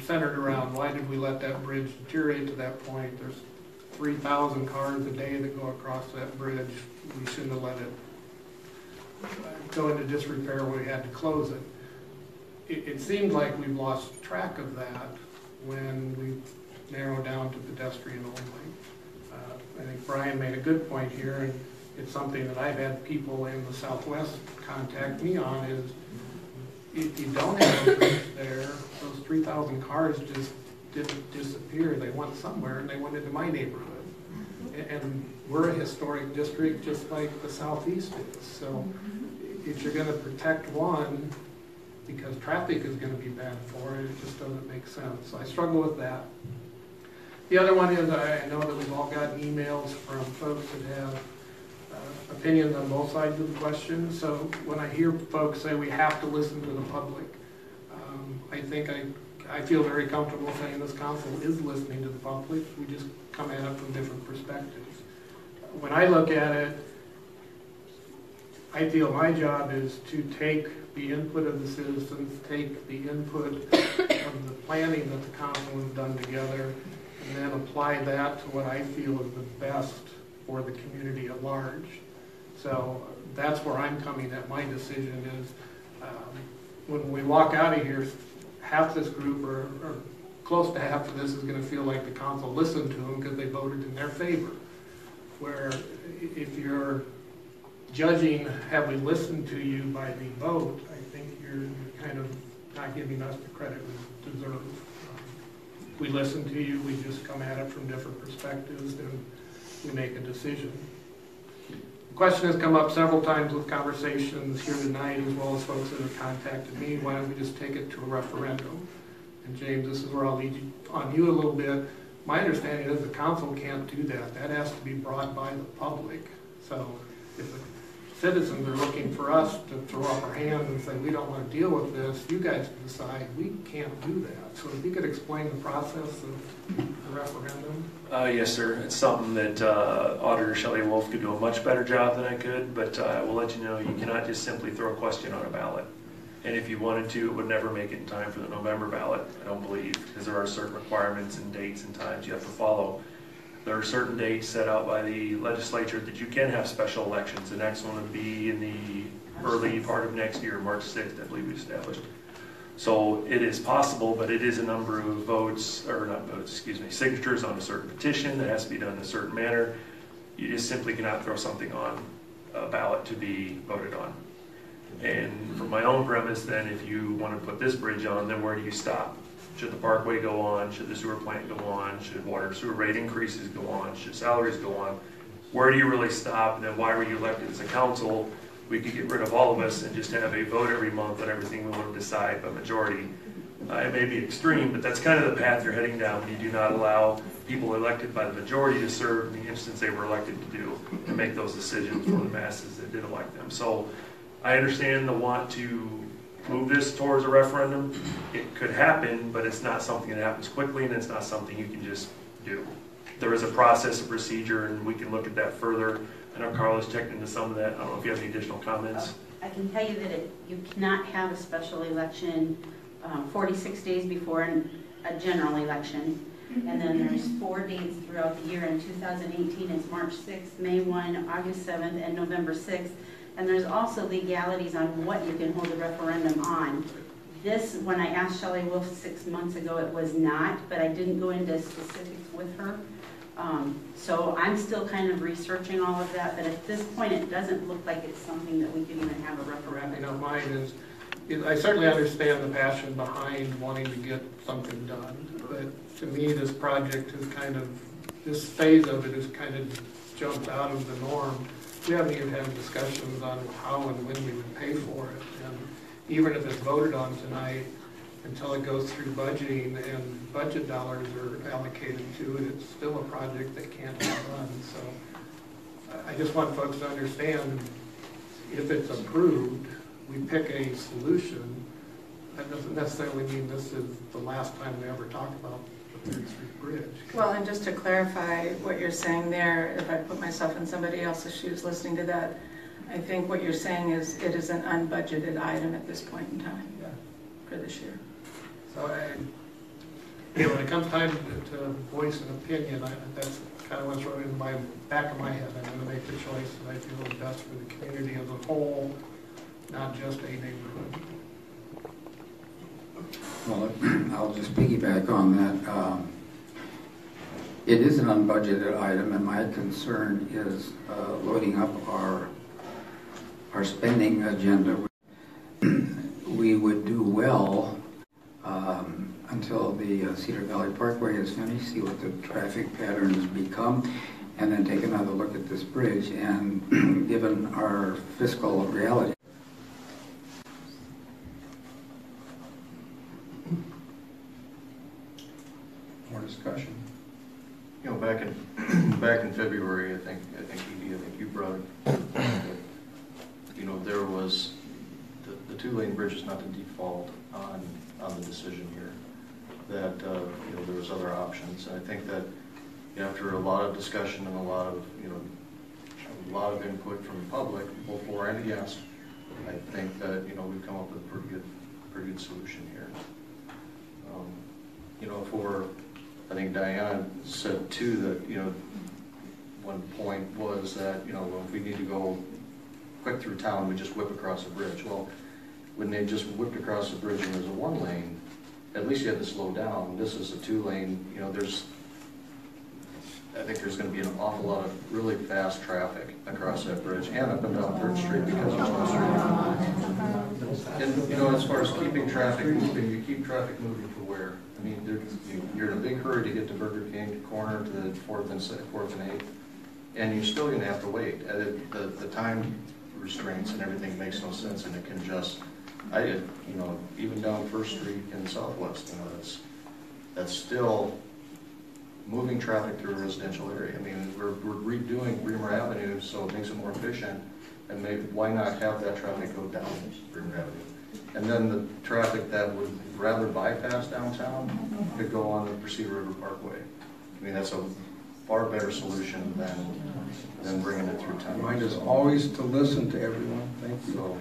centered around why did we let that bridge deteriorate to that point. There's 3,000 cars a day that go across that bridge. We shouldn't have let it go into disrepair when we had to close it. It seems like we've lost track of that when we narrow down to pedestrian only. I think Brian made a good point here, and it's something that I've had people in the Southwest contact me on, is if you don't have a bridge there, those 3,000 cars just didn't disappear. They went somewhere, and they went into my neighborhood. And we're a historic district just like the Southeast is. So if you're going to protect one because traffic is going to be bad for it, it just doesn't make sense. So I struggle with that. The other one is I know that we've all gotten emails from folks that have opinions on both sides of the question. So when I hear folks say we have to listen to the public, I think I feel very comfortable saying this council is listening to the public. We just come at it from different perspectives. When I look at it, I feel my job is to take the input of the citizens, take the input of the planning that the council has done together, and then apply that to what I feel is the best for the community at large. So that's where I'm coming at. My decision is, when we walk out of here, half this group, or close to half of this, is going to feel like the council listened to them because they voted in their favor. Where if you're judging, have we listened to you by the vote, I think you're kind of not giving us the credit we deserve. We listen to you, we just come at it from different perspectives, and we make a decision. The question has come up several times with conversations here tonight, as well as folks that have contacted me. Why don't we just take it to a referendum? And James, this is where I'll lead on you a little bit. My understanding is the council can't do that. That has to be brought by the public. So if the citizens are looking for us to throw up our hands and say, we don't want to deal with this, you guys decide. We can't do that. So if you could explain the process of the referendum. Yes, sir. It's something that Auditor Shelley Wolf could do a much better job than I could, but I will let you know you cannot just simply throw a question on a ballot. And if you wanted to, it would never make it in time for the November ballot, I don't believe, because there are certain requirements and dates and times you have to follow. There are certain dates set out by the legislature that you can have special elections. The next one would be in the early part of next year, March 6th, I believe we established. So it is possible, but it is a number of votes, or not votes, excuse me, signatures on a certain petition that has to be done in a certain manner. You just simply cannot throw something on a ballot to be voted on. And from my own premise, then, if you want to put this bridge on, then where do you stop? Should the parkway go on? Should the sewer plant go on? Should water and sewer rate increases go on? Should salaries go on? Where do you really stop? And then why were you elected as a council? We could get rid of all of us and just have a vote every month on everything we want to decide by majority. It may be extreme, but that's kind of the path you're heading down when you do not allow people elected by the majority to serve in the instance they were elected to do and make those decisions for the masses that did elect them. So I understand the want to move this towards a referendum. It could happen, but it's not something that happens quickly, and it's not something you can just do. There is a process, a procedure, and we can look at that further. I know Carla's checked into some of that. I don't know if you have any additional comments. I can tell you that you cannot have a special election 46 days before a general election. And then there's 4 dates throughout the year. In 2018, it's March 6th, May 1, August 7th, and November 6th. And there's also legalities on what you can hold a referendum on. This, when I asked Shelley Wolf 6 months ago, it was not, but I didn't go into specifics with her. So I'm still kind of researching all of that, but at this point it doesn't look like it's something that we could even have a referendum. You know, mine is, I certainly understand the passion behind wanting to get something done, but to me this project is kind of, this phase of it is kind of jumped out of the norm. We haven't even had discussions on how and when we would pay for it. And even if it's voted on tonight, until it goes through budgeting and budget dollars are allocated to it, it's still a project that can't be done. So I just want folks to understand, if it's approved, we pick a solution. That doesn't necessarily mean this is the last time we ever talk about the 3rd Street Bridge. Well, and just to clarify what you're saying there, if I put myself in somebody else's shoes listening to that, I think what you're saying is it is an unbudgeted item at this point in time for this year. So when it comes time to voice an opinion, that's kind of what's running in the back of my head. I'm going to make the choice that I feel is best for the community as a whole, not just a neighborhood. Well, I'll just piggyback on that. It is an unbudgeted item, and my concern is loading up our spending agenda. We would do well until the Cedar Valley Parkway is finished, see what the traffic patterns become, and then take another look at this bridge. And given our fiscal reality, more discussion. You know, back in February, I think Edie, I think you brought it. You know, there was the 2-lane bridge is not the default on the decision here. That you know, there was other options, and I think that after a lot of discussion and a lot of input from the public, both for and against, I think that we've come up with a pretty good solution here. Diana said too that, you know, one point was that, you know, if we need to go quick through town, we just whip across the bridge. Well, when they just whipped across the bridge and there's a 1 lane, at least you had to slow down. This is a 2 lane, you know, I think there's going to be an awful lot of really fast traffic across that bridge and up and down 3rd Street because there's no street. And, you know, as far as keeping traffic moving, you keep traffic moving for where? I mean, you're in a big hurry to get to Burger King corner to the 4th and 8th, and you're still going to have to wait. The time restraints and everything makes no sense, and it can just, you know, even down 1st Street in Southwest, you know, that's still moving traffic through a residential area. I mean, we're redoing Bremer Avenue so it makes it more efficient, and maybe why not have that traffic go down Bremer Avenue? And then the traffic that would rather bypass downtown could go on the Pursuit River Parkway. I mean, that's a far better solution than bringing it through town. Mind is always to listen to everyone. Thank you. So,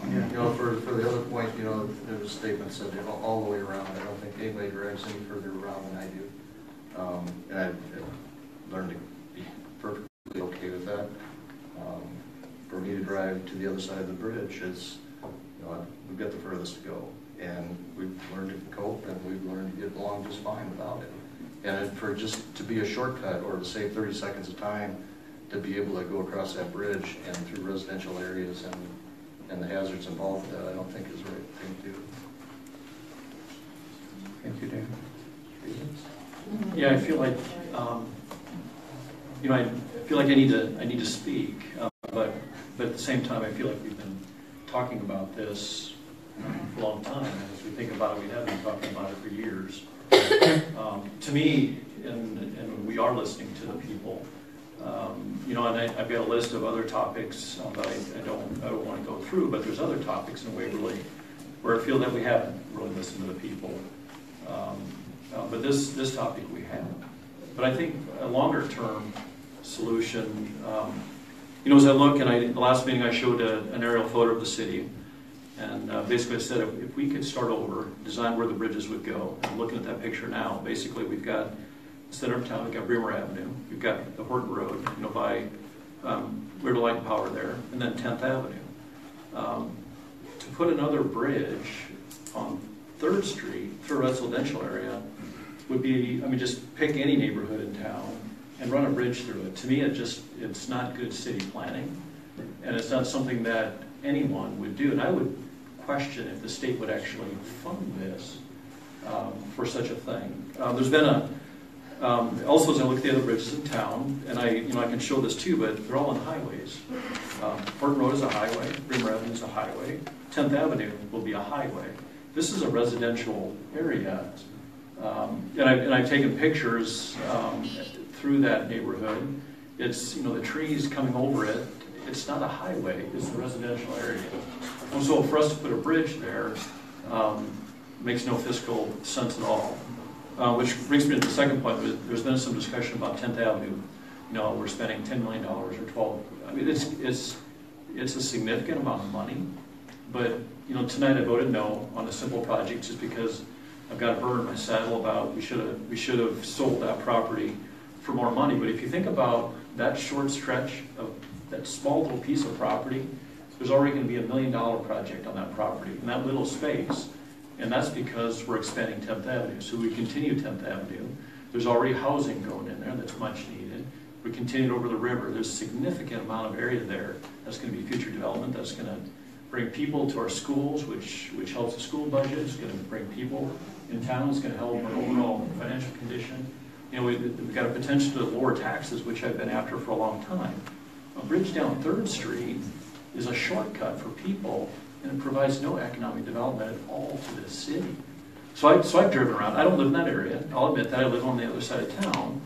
you know, for the other point, you know, there was a statement said all the way around. I don't think anybody drives any further around than I do. And I've learned to be perfectly okay with that. For me to drive to the other side of the bridge is, you know, we've got the furthest to go. And we've learned to cope, and we've learned to get along just fine without it. And for just to be a shortcut or to save 30 seconds of time to be able to go across that bridge and through residential areas and the hazards involved with that, I don't think is the right thing to do. Thank you, Dan. Yeah, I feel like, you know, I feel like I need to speak, but at the same time, I feel like we've been talking about this for a long time. And as we think about it, we have been talking about it for years. To me, and we are listening to the people. You know, and I've got a list of other topics that I don't want to go through, but there's other topics in Waverly where I feel that we haven't really listened to the people. But this topic we have. But I think a longer term solution, you know, as I look, and the last meeting I showed an aerial photo of the city, and basically I said if we could start over, design where the bridges would go. I'm looking at that picture now. Basically, we've got the center of town, we've got Bremer Avenue, we've got the Horton Road, you know, by Weird Light and Power there, and then 10th Avenue. To put another bridge on 3rd Street through a residential area would be, I mean, just pick any neighborhood in town and run a bridge through it. To me, it's not good city planning, and it's not something that anyone would do. And I would question if the state would actually fund this for such a thing. There's been also as I look at the other bridges in town, and I can show this too, but they're all on highways. Horton Road is a highway, Bremer Avenue is a highway, 10th Avenue will be a highway. This is a residential area, and I've taken pictures through that neighborhood. It's, you know, the trees coming over it. It's not a highway, it's a residential area. And so for us to put a bridge there makes no fiscal sense at all. Which brings me to the second point. There's been some discussion about 10th Avenue. You know, we're spending $10 million or 12. I mean, it's a significant amount of money. But, you know, tonight I voted no on a simple project just because I've got a bird in my saddle about we should have sold that property for more money. But if you think about that short stretch of that small little piece of property, there's already going to be $1 million project on that property in that little space. And that's because we're expanding 10th Avenue. So we continue 10th Avenue. There's already housing going in there that's much needed. We continue over the river. There's a significant amount of area there that's going to be future development. That's going to bring people to our schools, which helps the school budget. It's going to bring people in town. It's going to help our overall financial condition. You know, we've got a potential to lower taxes, which I've been after for a long time. A bridge down 3rd Street is a shortcut for people, and it provides no economic development at all to this city. So I've driven around. I don't live in that area. I'll admit that. I live on the other side of town.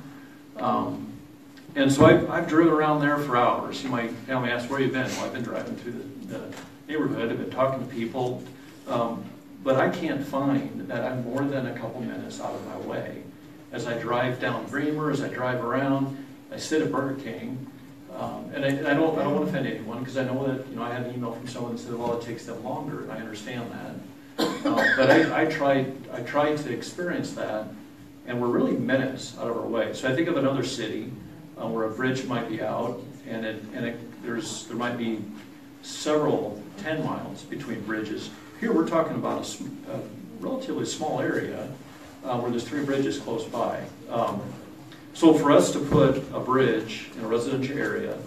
And so I've driven around there for hours. You might family asks, where you been? Well, I've been driving through the neighborhood. I've been talking to people. But I can't find that I'm more than a couple minutes out of my way. As I drive down Bremer, as I drive around, I sit at Burger King. And I don't want to offend anyone, because I know that, you know, I had an email from someone that said, well, it takes them longer, and I understand that. But I tried to experience that, and we're really minutes out of our way. So I think of another city where a bridge might be out, and there might be several 10 miles between bridges. Here we're talking about a relatively small area where there's 3 bridges close by. So for us to put a bridge in a residential area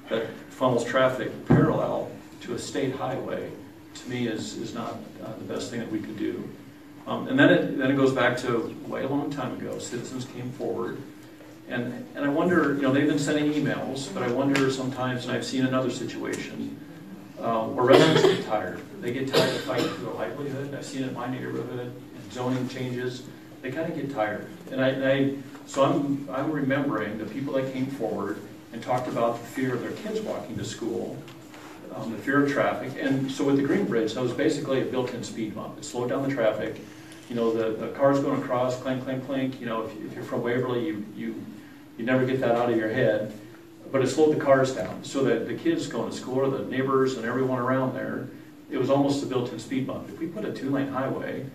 that funnels traffic parallel to a state highway, to me is not the best thing that we could do. And then it goes back to way a long time ago. Citizens came forward, and I wonder, they've been sending emails, but I wonder sometimes, and I've seen another situation where residents get tired. They get tired of fighting for their livelihood. I've seen it in my neighborhood, and zoning changes. They kind of get tired, so I'm remembering the people that came forward and talked about the fear of their kids walking to school, the fear of traffic. And so with the Green Bridge, that was basically a built-in speed bump. It slowed down the traffic. The cars going across, clink, clink, clink. If you're from Waverly, you never get that out of your head. But it slowed the cars down so that the kids going to school, or the neighbors and everyone around there, it was almost a built-in speed bump. If we put a 2-lane highway,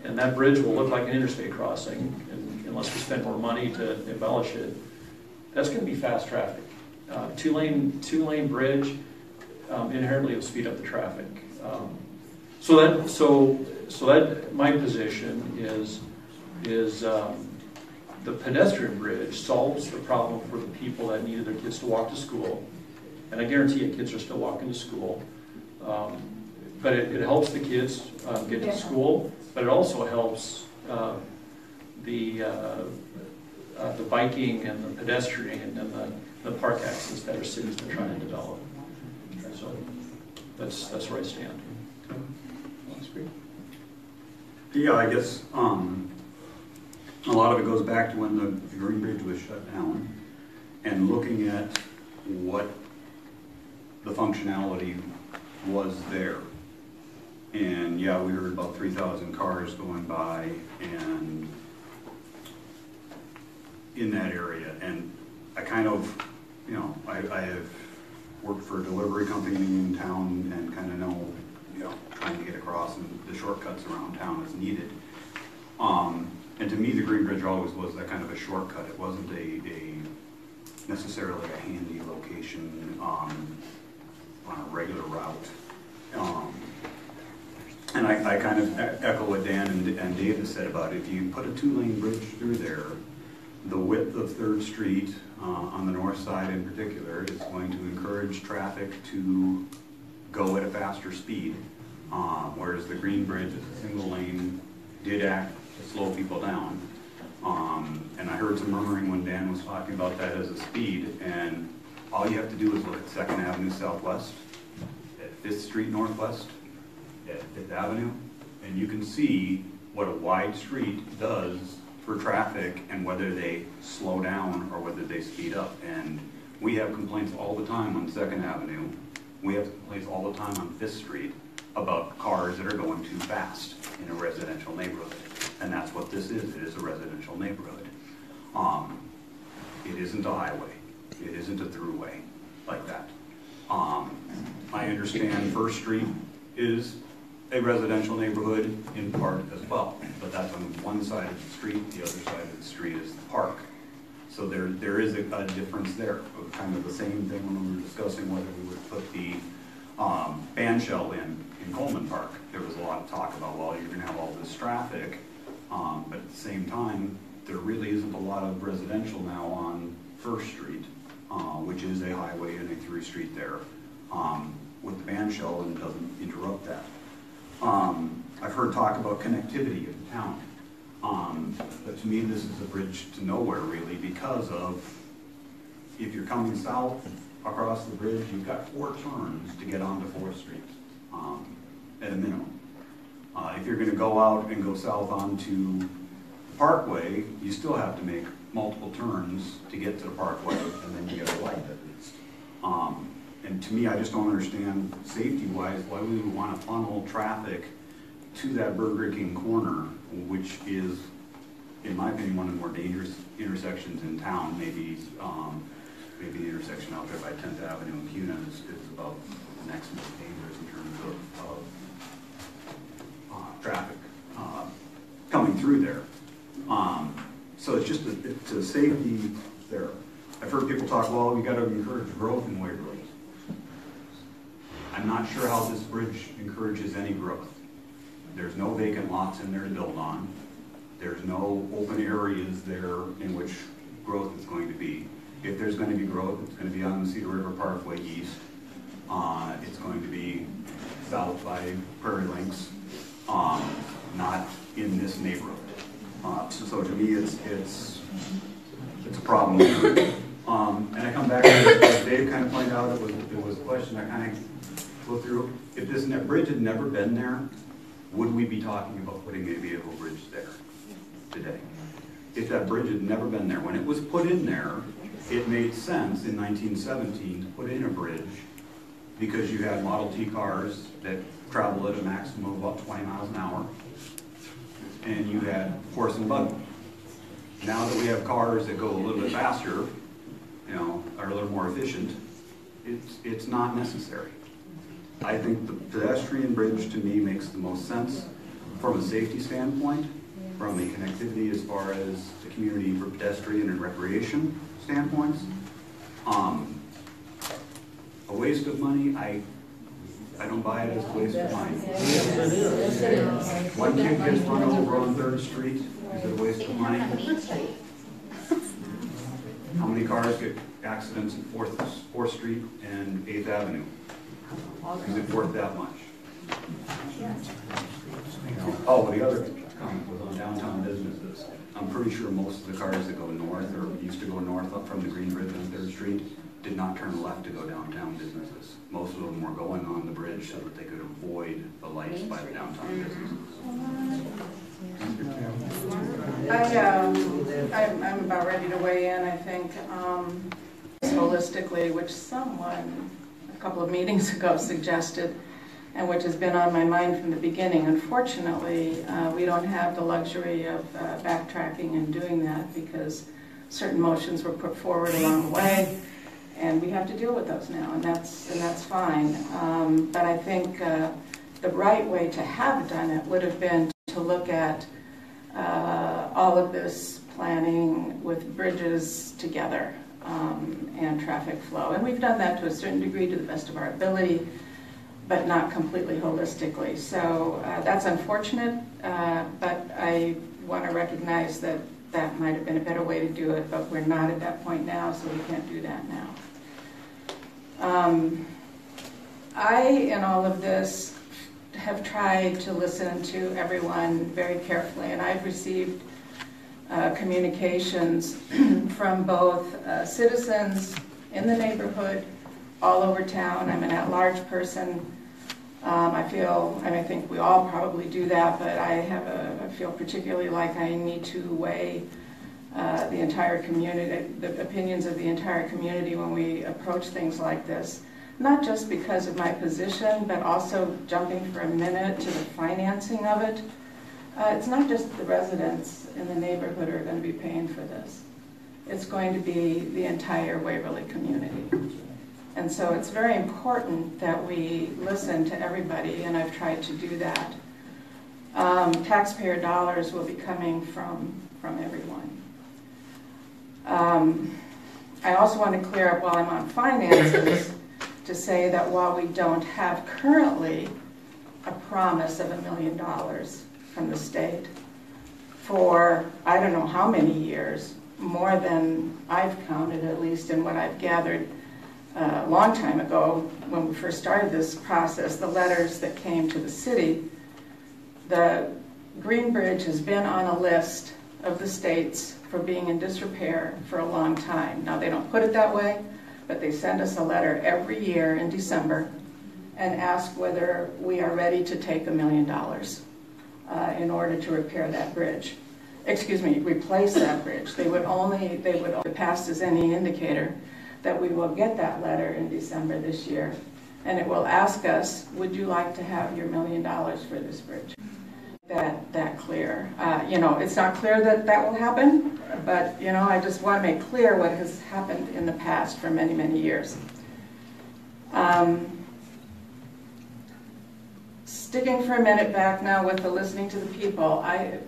and that bridge will look like an interstate crossing, unless we spend more money to embellish it, that's going to be fast traffic. Two-lane bridge inherently will speed up the traffic. So that my position is the pedestrian bridge solves the problem for the people that needed their kids to walk to school, and I guarantee you kids are still walking to school. But it helps the kids get to school, but it also helps the biking and the pedestrian and the park access that our city's been trying to develop. So that's where I stand. Yeah, I guess a lot of it goes back to when the Green Bridge was shut down, and looking at what the functionality was there. And yeah, we heard about 3,000 cars going by and in that area. And I kind of, I have worked for a delivery company in town and kind of know, trying to get across and the shortcuts around town as needed. And to me, the Green Bridge always was that kind of a shortcut. It wasn't necessarily a handy location on a regular route. And I kind of echo what Dan and David said about it. If you put a 2-lane bridge through there, the width of 3rd Street on the north side in particular is going to encourage traffic to go at a faster speed, whereas the Green Bridge is a single lane, did act to slow people down. And I heard some murmuring when Dan was talking about that as a speed, and all you have to do is look at 2nd Avenue Southwest, at 5th Street Northwest, at 5th Avenue, and you can see what a wide street does for traffic and whether they slow down or whether they speed up. And we have complaints all the time on 2nd Avenue. We have complaints all the time on 5th Street about cars that are going too fast in a residential neighborhood. And that's what this is. It is a residential neighborhood. It isn't a highway. It isn't a throughway like that. I understand 1st Street is a residential neighborhood in part as well, but that's on one side of the street. The other side of the street is the park. So there is a difference there. Kind of the same thing when we were discussing whether we would put the band shell in Coleman Park. There was a lot of talk about, well, you're going to have all this traffic, but at the same time, there really isn't a lot of residential now on 1st Street, which is a highway and a through street there, with the band shell, and it doesn't interrupt that. I've heard talk about connectivity in town, but to me this is a bridge to nowhere really, because of if you're coming south across the bridge, you've got 4 turns to get onto 4th Street at a minimum. If you're going to go out and go south onto the Parkway, you still have to make multiple turns to get to the Parkway, and then you get a light at least. And to me, I just don't understand safety-wise why we would want to funnel traffic to that Burger King corner, which is, in my opinion, one of the more dangerous intersections in town. Maybe the intersection out there by 10th Avenue and Cuna is about the next most dangerous in terms of coming through there. So it's just it's a safety there. I've heard people talk, well, we got to encourage growth in Waverly. I'm not sure how this bridge encourages any growth. There's no vacant lots in there to build on. There's no open areas there in which growth is going to be. If there's going to be growth, it's going to be on the Cedar River Parkway east. It's going to be south by Prairie Links, not in this neighborhood. So to me, it's a problem. And I come back to this, as Dave kind of pointed out, it was a question I kind of go through. If this bridge had never been there, would we be talking about putting a vehicle bridge there today? If that bridge had never been there, when it was put in there, it made sense in 1917 to put in a bridge because you had Model T cars that travel at a maximum of about 20 miles an hour, and you had horse and buggy. Now that we have cars that go a little bit faster, you know, are a little more efficient, it's not necessary. I think the pedestrian bridge to me makes the most sense from a safety standpoint, from a connectivity as far as the community for pedestrian and recreation standpoints. A waste of money, I don't buy it as a waste of money. One kid gets run over on 3rd Street, is it a waste of money? How many cars get accidents at 4th Street and 8th Avenue? Is it worth that much? Oh, the other comment was on downtown businesses. I'm pretty sure most of the cars that go north or used to go north up from the Green Bridge on 3rd Street did not turn left to go downtown businesses. Most of them were going on the bridge so that they could avoid the lights by the downtown businesses. I'm about ready to weigh in, I think, holistically, which someone a couple of meetings ago suggested, and which has been on my mind from the beginning. Unfortunately, we don't have the luxury of backtracking and doing that because certain motions were put forward along the way, and we have to deal with those now, and that's fine. But I think the right way to have done it would have been to look at all of this planning with bridges together and traffic flow. And we've done that to a certain degree to the best of our ability, but not completely holistically. So that's unfortunate, but I want to recognize that that might have been a better way to do it, but we're not at that point now, so we can't do that now. In all of this, have tried to listen to everyone very carefully, and I've received communications from both citizens in the neighborhood, all over town. I'm an at-large person. I think we all probably do that, but I feel particularly like I need to weigh the entire community, the opinions of the entire community when we approach things like this. Not just because of my position, but also jumping for a minute to the financing of it. It's not just the residents in the neighborhood who are going to be paying for this. It's going to be the entire Waverly community. And so it's very important that we listen to everybody, and I've tried to do that. Taxpayer dollars will be coming from everyone. I also want to clear up while I'm on finances to say that while we don't have currently a promise of $1 million from the state for I don't know how many years, more than I've counted, at least in what I've gathered a long time ago when we first started this process, the letters that came to the city. The Green Bridge has been on a list of the states for being in disrepair for a long time. Now, they don't put it that way, but they send us a letter every year in December and ask whether we are ready to take $1 million in order to repair that bridge. Replace that bridge. They would only pass as any indicator that we will get that letter in December this year, and it will ask us, would you like to have your $1 million for this bridge? That clear. It's not clear that that will happen, but I just want to make clear what has happened in the past for many, many years. Sticking for a minute back now with the listening to the people, a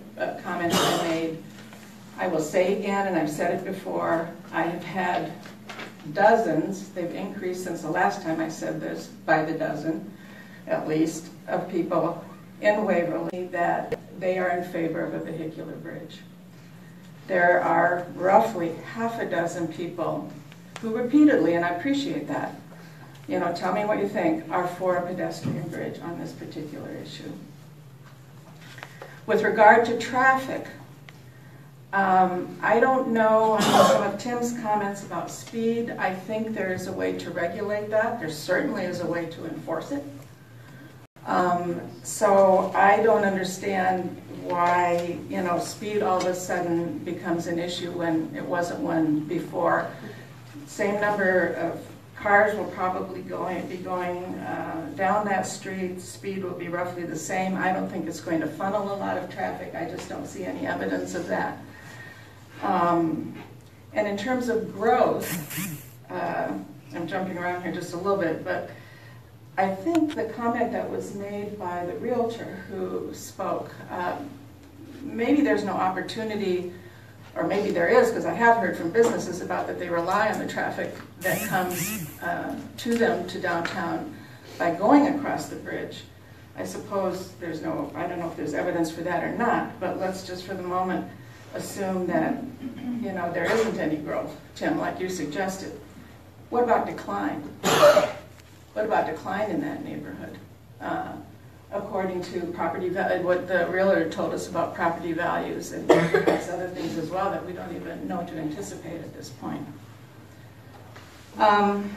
comment I made, I will say again, and I've said it before, I have had dozens, they've increased since the last time I said this, by the dozen, at least, of people in Waverly that they are in favor of a vehicular bridge. There are roughly half a dozen people who repeatedly, and I appreciate that, you know, tell me what you think, are for a pedestrian bridge on this particular issue. With regard to traffic, I don't know on some of Tim's comments about speed. I think there is a way to regulate that. There certainly is a way to enforce it. So I don't understand why, you know, speed all of a sudden becomes an issue when it wasn't one before. Same number of cars will probably be going down that street. Speed will be roughly the same. I don't think it's going to funnel a lot of traffic. I just don't see any evidence of that. And in terms of growth, I'm jumping around here just a little bit, but I think the comment that was made by the realtor who spoke, maybe there's no opportunity, or maybe there is, because I have heard from businesses about that they rely on the traffic that comes to them to downtown by going across the bridge. I suppose there's no, I don't know if there's evidence for that or not, but let's just for the moment assume that, you know, there isn't any growth, Tim, like you suggested. What about decline? What about decline in that neighborhood? According to property value, what the realtor told us about property values and perhaps other things as well that we don't even know to anticipate at this point. And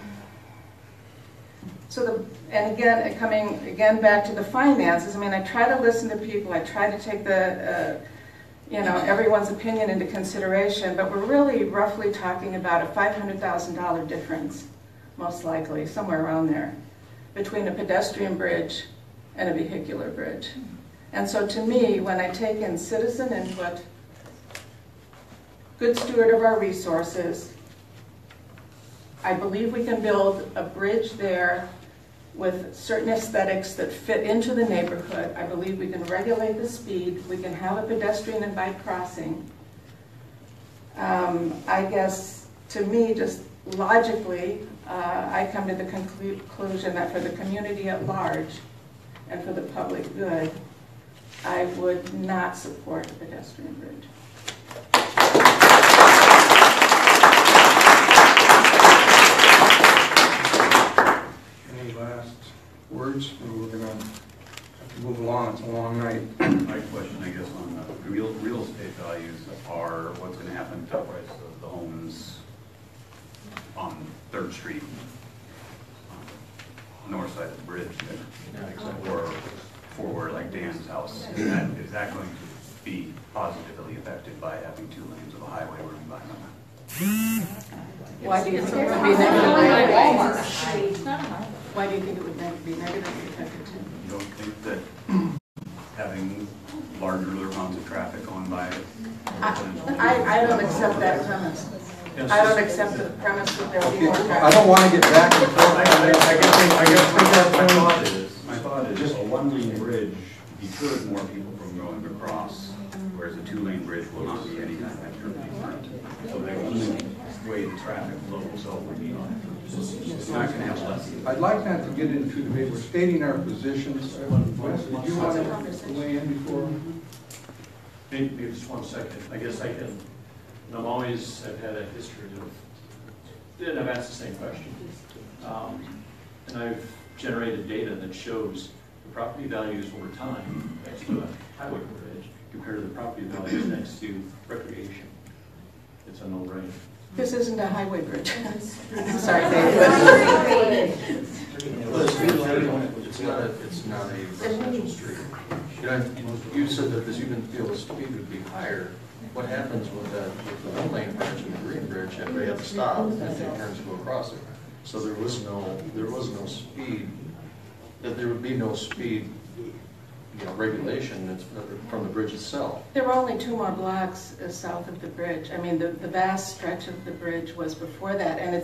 again, coming again back to the finances, I mean, I try to listen to people, I try to take the, you know, everyone's opinion into consideration, but we're really roughly talking about a $500,000 difference, most likely, somewhere around there, between a pedestrian bridge and a vehicular bridge. And so to me, when I take in citizen input, good steward of our resources, I believe we can build a bridge there with certain aesthetics that fit into the neighborhood. I believe we can regulate the speed. We can have a pedestrian and bike crossing. I guess, to me, just logically, I come to the conclusion that for the community at large and for the public good, I would not support a pedestrian bridge. Any last words? We're going to have to move along. It's a long night. My question, I guess, on the real estate values are what's going to happen to the price of the homes on 3rd Street, north side of the bridge, or forward like Dan's house. Is that going to be positively affected by having 2 lanes of a highway run by them? Why do you think it would be negatively affected? Why do you think it would be negatively affected? You don't think that having larger amounts of traffic going by it? I don't accept that premise. I don't accept the premise that there will be more traffic. I don't want to get back and forth. My thought is just a 1-lane bridge deters more people from going across, whereas a 2-lane bridge will not be any kind of extra different. So they only way the traffic flows over the it's not going to have less. I'd like not to get into debate. We're stating our positions. Wes, did you want to weigh in before? Maybe just 1 second. I guess I can. And I've had a history of, and I've asked the same question. And I've generated data that shows the property values over time next to a highway bridge compared to the property values next to recreation. It's a no-brainer. This isn't a highway bridge. Sorry, Dave. It's not a residential street. You said that you didn't feel the speed would be higher. What happens with the 1-lane bridge and the green bridge? Everybody had to stop and take turns to go across it. So there was no speed. That there would be no speed, regulation from the bridge itself. There were only 2 more blocks south of the bridge. I mean, the vast stretch of the bridge was before that, and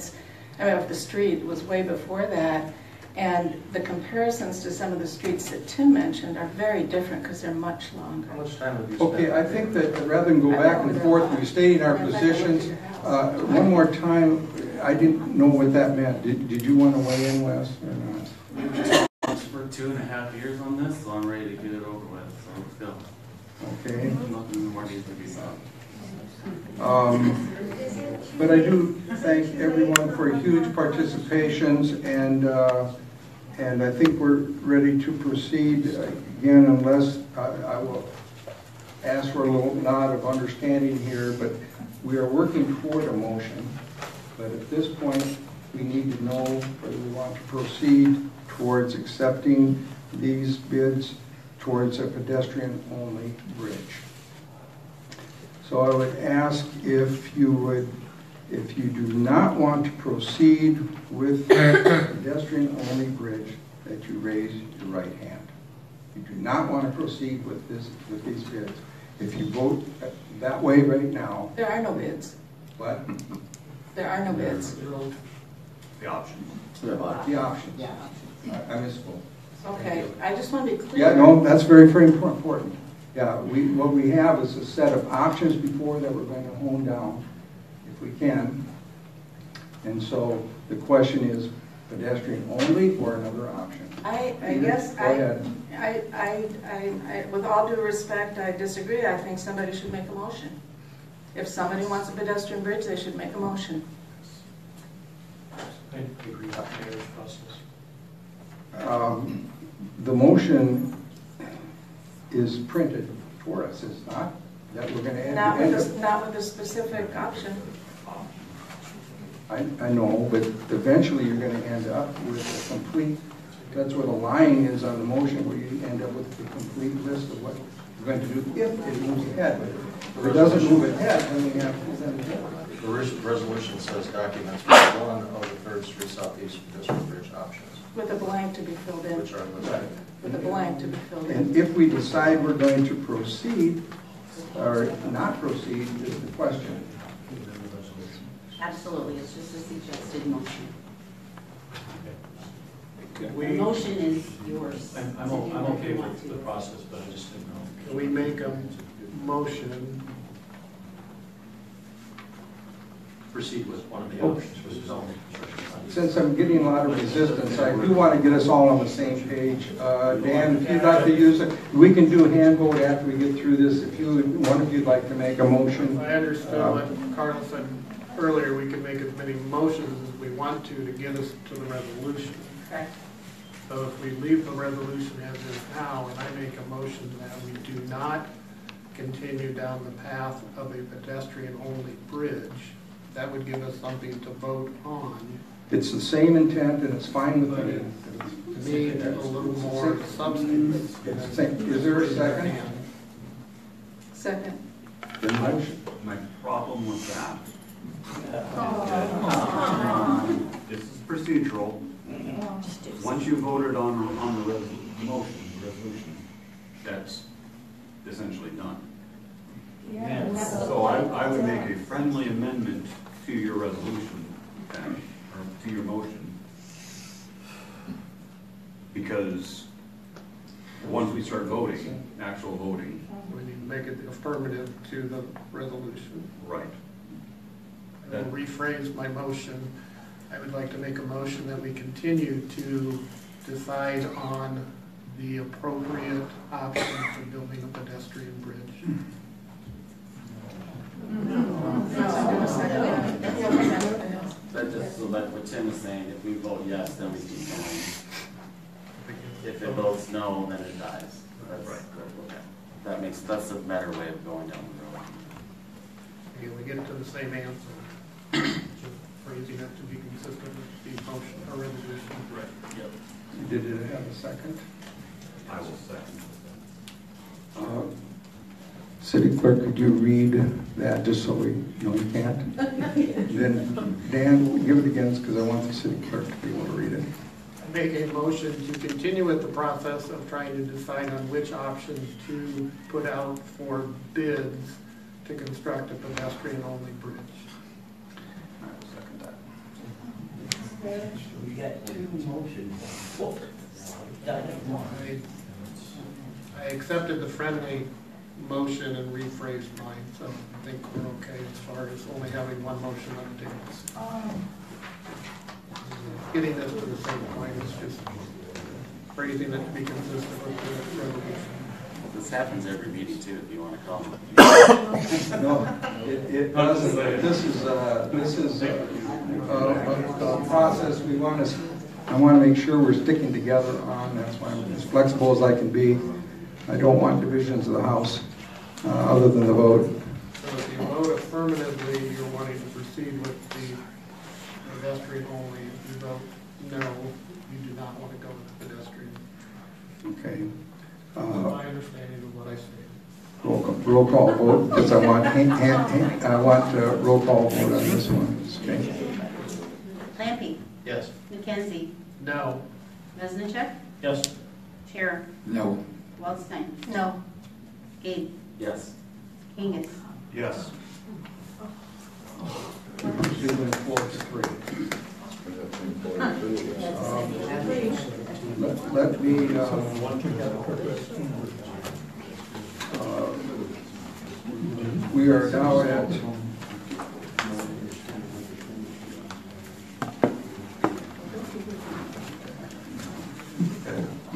the street was way before that. And the comparisons to some of the streets that Tim mentioned are very different because they're much longer. How much time have you spent? Okay, I think that rather than go back and forth, we stated our positions. One more time, I didn't know what that meant. Did you want to weigh in, Wes, or not? We've been talking for 2.5 years on this, so I'm ready to get it over with, so let's go. Okay. Nothing more needs to be said. But I do thank everyone for huge participations, and I think we're ready to proceed again, unless I will ask for a little nod of understanding here, but we are working toward a motion. But at this point, we need to know whether we want to proceed towards accepting these bids towards a pedestrian-only bridge. So I would ask if you do not want to proceed with a pedestrian-only bridge, that you raise your right hand. You do not want to proceed with these bids. If you vote that way right now. There are no bids. What? There are no bids. The options. The options. Yeah. I misspoke. Okay, I just want to be clear. Yeah, no, that's very, very important. Yeah, what we have is a set of options before that we're going to hone down, if we can. And so the question is pedestrian only or another option? I guess, Go ahead. with all due respect, I disagree. I think somebody should make a motion. If somebody wants a pedestrian bridge, they should make a motion. I agree with the mayor's process. The motion is printed for us, is not? That we're going to end. Not with a specific option. I know, but eventually you're going to end up with a complete, that's where the line is on the motion, where you end up with the complete list of what we're going to do if it moves ahead. But if it doesn't move ahead, then we have to send it forward. The resolution says documents for one of the 3rd Street Southeast Pedestrian Bridge options. With a blank to be filled in. Which are listed. With a blank to be filled in. And if we decide we're going to proceed or not proceed is the question. Absolutely, it's just a suggested motion. Could The motion is yours. I'm to do what okay you want with to. the process, but I just didn't know. Can we make a motion? Proceed with one of the options, which is only. Since I'm getting a lot of resistance, I do want to get us all on the same page. Dan, if you'd like to use it, we can do a hand vote after we get through this. If one of you'd like to make a motion. I understood what Carl said earlier, we can make as many motions as we want to get us to the resolution. Correct. So if we leave the resolution as is now, and I make a motion that we do not continue down the path of a pedestrian-only bridge, that would give us something to vote on. It's the same intent and it's fine with me. To me, a little more substance. Is there a second? Second. The motion. My problem with that, this is procedural. Once you voted on the resolution, that's essentially done. Yes. So I would make a friendly amendment to your resolution, or to your motion, because once we start voting, actual voting. We need to make it affirmative to the resolution. Right. And then rephrase my motion. I would like to make a motion that we continue to decide on the appropriate option for building a pedestrian bridge. But just so that what Tim is saying, if we vote yes, then we keep going. If it votes no, then it dies. That's right. Okay. That's a better way of going down the road. Again, we get to the same answer. Just phrasing it to be consistent with the motion or resolution. Right. Yep. Did it have a second? I will second. City Clerk, could you read that just so we know you can't? Then Dan, give it again because I want the City Clerk to be able to read it. I make a motion to continue with the process of trying to decide on which option to put out for bids to construct a pedestrian-only bridge. I will second that. We got two motions. I accepted the friendly motion and rephrased mine, so I think we're okay as far as only having one motion on the table. Getting this to the same point is just phrasing it to be consistent with the resolution. This happens every meeting too, if you want to call it. No, it doesn't. This is a process we want to. I want to make sure we're sticking together on. That's why I'm as flexible as I can be. I don't want divisions of the House other than the vote. So if you vote affirmatively, you're wanting to proceed with the pedestrian only. If you vote no, you do not want to go with the pedestrian. Okay. My understanding of what I said. Roll call vote, because I want roll call vote on this one. Okay. Lampe. Yes. McKenzie. No. Mesnichek. Yes. Chair. No. Waldstein. No. Gabe. Yes. Kangas. Yes. Proceeding 4-3. Let me, we are now at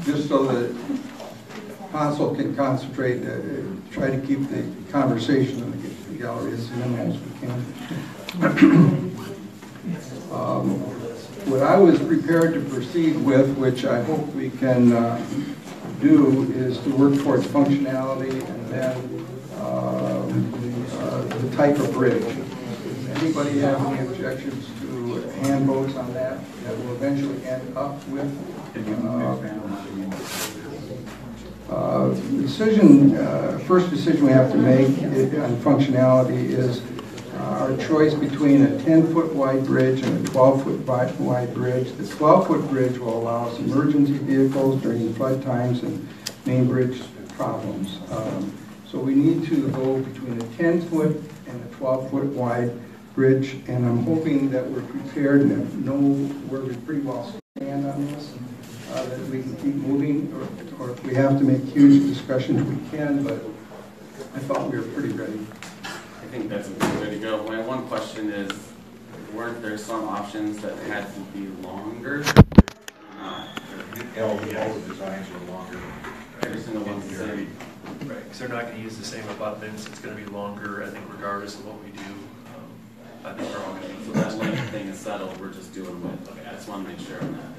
just so that council can concentrate, try to keep the conversation in the gallery as minimal as we can. What I was prepared to proceed with, which I hope we can do, is to work towards functionality and then the type of bridge. Does anybody have any objections to hand votes on that? That will eventually end up with first decision we have to make on functionality is our choice between a 10-foot wide bridge and a 12-foot wide bridge. The 12-foot bridge will allow us emergency vehicles during flood times and main bridge problems. So we need to go between a 10-foot and a 12-foot wide bridge, and I'm hoping that we're prepared and know where we pretty well stand on this, that we can keep moving, or if we have to make huge discussions, we can, but I thought we were pretty ready. I think that's a good way to go. My one question is, weren't there some options that had to be longer? All the designs are longer. Every single one's the same. Right, because they're not going to use the same abutments. It's going to be longer, I think, regardless of what we do. I think we're all going to be. So that length thing is settled. We're just doing with. Okay, I just want to make sure on that.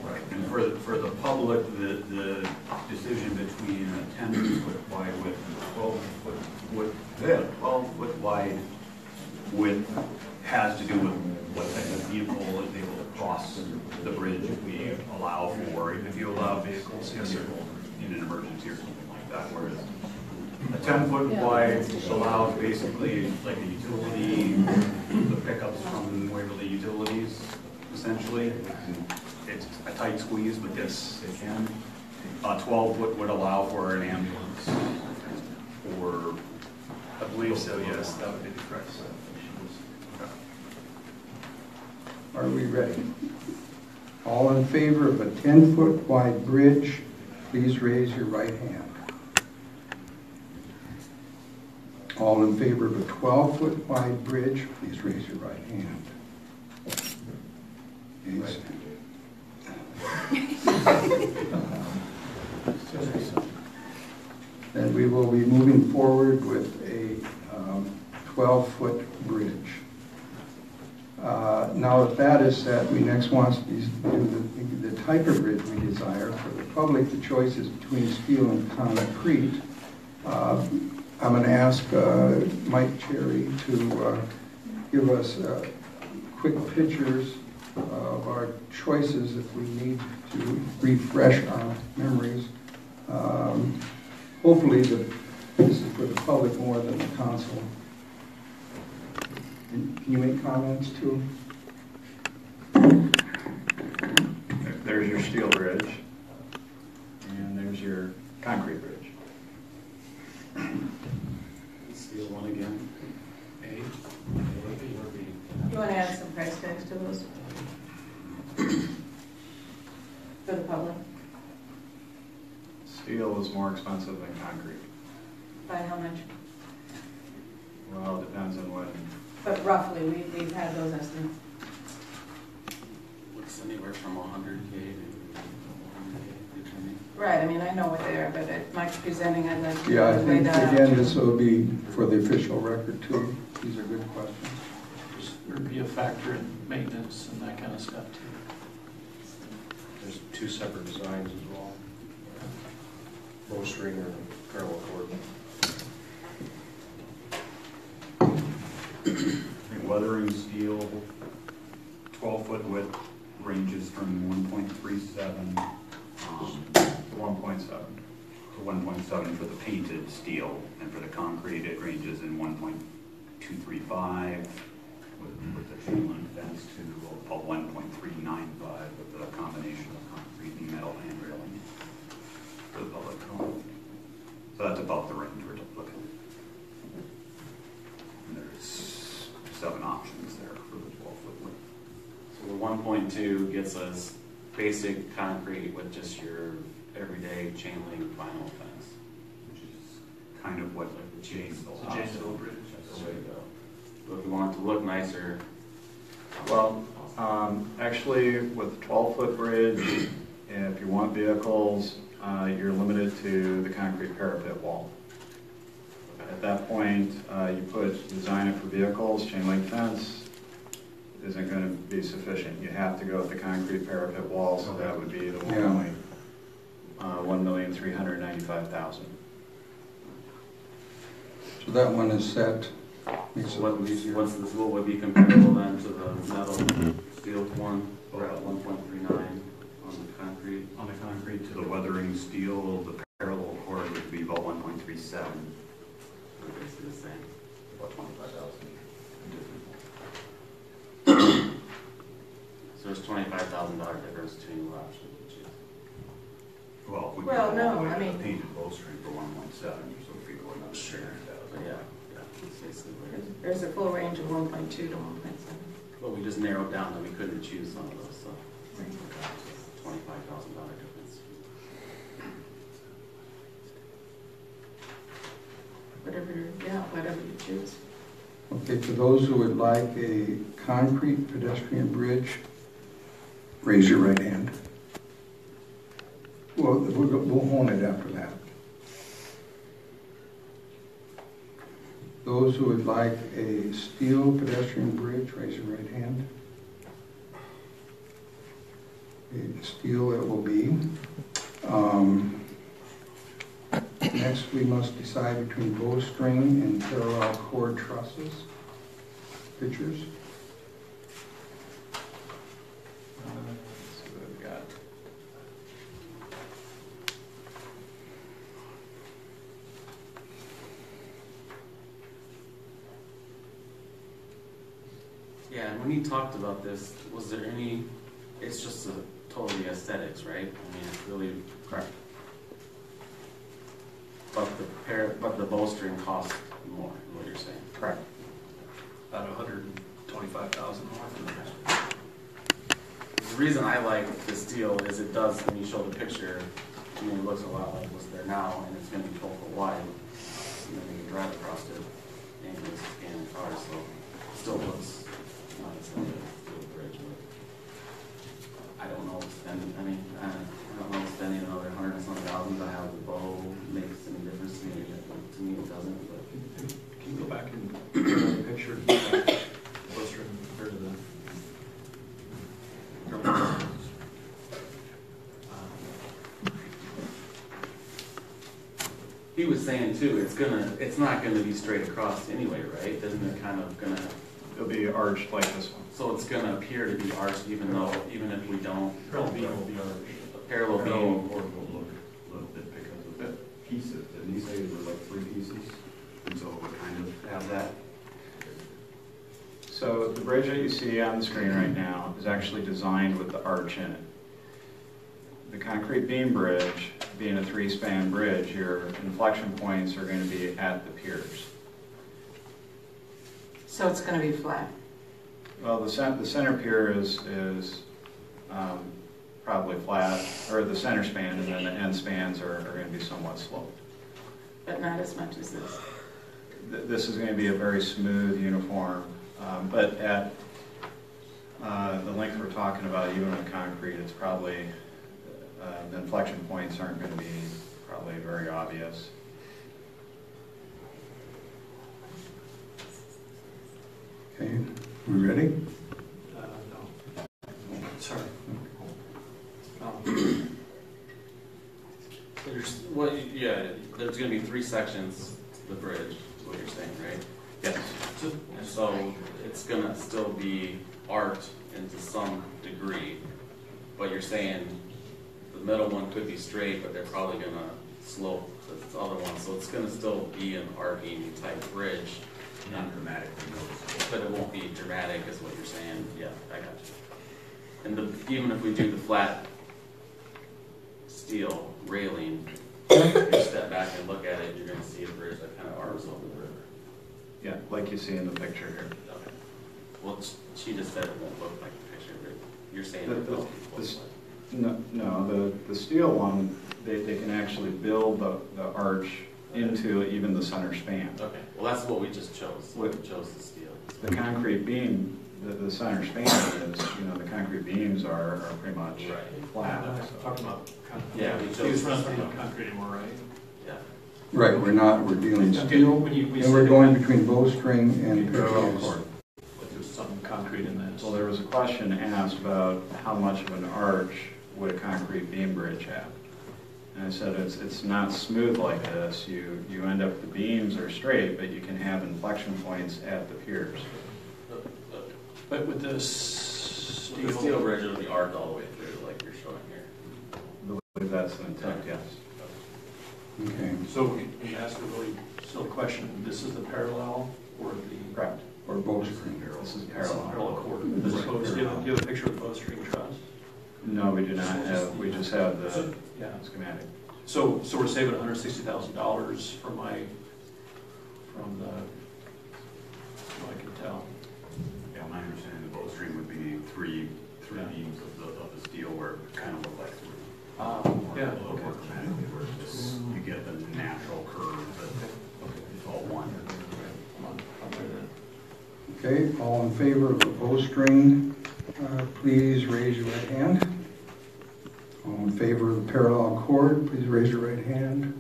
Right, and for the public, the decision between a 10-foot wide width and 12-foot wide width has to do with what type of vehicle is able to cross the bridge if we allow for, If you allow vehicles, yes, sir. in an emergency or something like that, whereas a 10-foot wide allows basically like a utility, the pickups from Waverly Utilities, essentially. It's a tight squeeze, but this it can. 12-foot would allow for an ambulance, or I believe so, yes, that would be the correct. Are we ready? All in favor of a 10-foot wide bridge, please raise your right hand. All in favor of a 12-foot wide bridge, please raise your right hand. Yes. Then we will be moving forward with a 12-foot bridge. Now that that is set, we next want to do the type of bridge we desire. For the public, the choice is between steel and concrete. I'm going to ask Mike Cherry to give us quick pictures of our choices if we need to refresh our memories. Hopefully this is for the public more than the council. Can you make comments too? There's your steel bridge, and there's your concrete bridge. Steel one again. You want to add some price tags to those? more expensive than concrete. By how much? Well, it depends on what. But roughly, we've had those estimates. What's anywhere from 100K to 100K, depending. Right, I mean, I know what they are, but at my presenting, I'd like to Yeah, I lay think, that out. again, this will be for the official record too. These are good questions. There'd be a factor in maintenance and that kind of stuff too. There's two separate designs as well. Bowstring or parallel cord. Weathering steel, 12-foot width ranges from 1.37 to 1.7. to 1.7 for the painted steel, and for the concrete it ranges in 1.235 with the chain link fence to a 1.395 with the combination of concrete and metal hand railing for the public home. So that's about the range we're looking at. And there's 7 options there for the 12-foot width. So the 1.2 gets us basic concrete with just your everyday chain link vinyl fence. Which is kind of what the Janesville Bridge. That's the way to go. But if we want it to look nicer, Well, actually, with the 12-foot bridge, if you want vehicles, you're limited to the concrete parapet wall. At that point, you design it for vehicles, chain link fence isn't going to be sufficient. You have to go with the concrete parapet wall, so that would be the $1,395,000. So that one is set. Makes it a what little easier. would be comparable then to the metal steel one? We're at 1.39 on the concrete. On the concrete to the weathering steel, the parallel cord would be about 1.37. Basically the same. About 25,000. So there's $25,000 difference between the options we choose. Well, we Well, could no, go all the way I to mean- the painted bowstring for 1.7, so if we go another Sure. 9,000. But yeah, it's basically what it is. There's a full range of 1.2 to 1.7. But we just narrowed down that we couldn't choose some of those, so. $25,000 difference. Whatever you choose. Okay, for those who would like a concrete pedestrian bridge, raise your right hand. Well, we'll hold it after that. Those who would like a steel pedestrian bridge, raise your right hand. Okay, steel it will be. Next, we must decide between bowstring and parallel cord trusses. Pictures. Let's see what we got. Yeah, and when you talked about this, was there any, it's just totally aesthetics, right? I mean, it's really. Correct. But the bowstring costs more, is what you're saying? Correct. About $125,000 more. The reason I like the steel is it does, when you show the picture, I mean, it looks a lot like what's there now, and it's going to be 12 foot wide. And then you can drive across it, and it's in a car, so it still looks nice like a steel bridge. But I don't know, I don't know spending another $100 and something thousand to have the bow makes any difference to me. To me, it doesn't. But Can you go back and show the picture of the bowstring compared to the? He was saying too, it's not gonna be straight across anyway, right? Isn't it kind of gonna? It'll be arched like this one. So it's gonna appear to be arched even if we don't. Parallel beam will be arched. Parallel beam. Cord will look a little bit because of the pieces. Didn't he say there were like 3 pieces? And so it would kind of have that. So the bridge that you see on the screen right now is actually designed with the arch in it. The concrete beam bridge, being a 3-span bridge, your inflection points are going to be at the piers. So it's going to be flat. Well, the center pier is probably flat, or the center span, and then the end spans are going to be somewhat sloped. But not as much as this. This is going to be a very smooth, uniform, but at the length we're talking about, even on concrete, it's probably, the inflection points aren't going to be probably very obvious. Okay, we ready? No. Sorry. There's going to be 3 sections to the bridge, is what you're saying, right? Yes. And so it's going to still be arced into some degree, but you're saying the middle one could be straight, but they're probably going to slope the other one, so it's going to still be an arcing type bridge. Not dramatically noticeable. But it won't be dramatic, is what you're saying. Yeah, I got you. And even if we do the flat steel railing, if you step back and look at it, you're going to see a bridge that kind of arcs over the river. Yeah, like you see in the picture here. Okay. Well, she just said it won't look like the picture, but you're saying it will. No, the steel one, they can actually build the arch into even the center span. Okay, well that's what we just chose. We chose the steel. The concrete beam, the center span is, the concrete beams are pretty much flat. We're not talking about concrete. Yeah, we chose we're not talking about concrete anymore, right? Yeah. Right, we're dealing steel, and we're going between bowstring and parallel cord. But there's some concrete in this. Well, there was a question asked about how much of an arch would a concrete beam bridge have. And I said it's not smooth like this. You end up, the beams are straight, but you can have inflection points at the piers. But with this The steel bridge will be arced all the way through, like you're showing here. I believe that's the intent, yes. Okay. So we asked a really silly question. This is the parallel or the... Correct. Or bowstring. This is Parallel parallel. cord. This is do you have a picture of the bowstring truss? No, we do not have, we just have the schematic. So we're saving $160,000 from I can tell. Yeah, my understanding the bowstring would be three beams of the steel where it kind of look like more dramatically where you get the natural curve that it's all one. Okay, all in favor of the bowstring, please raise your right hand. All in favor of the parallel cord, please raise your right hand.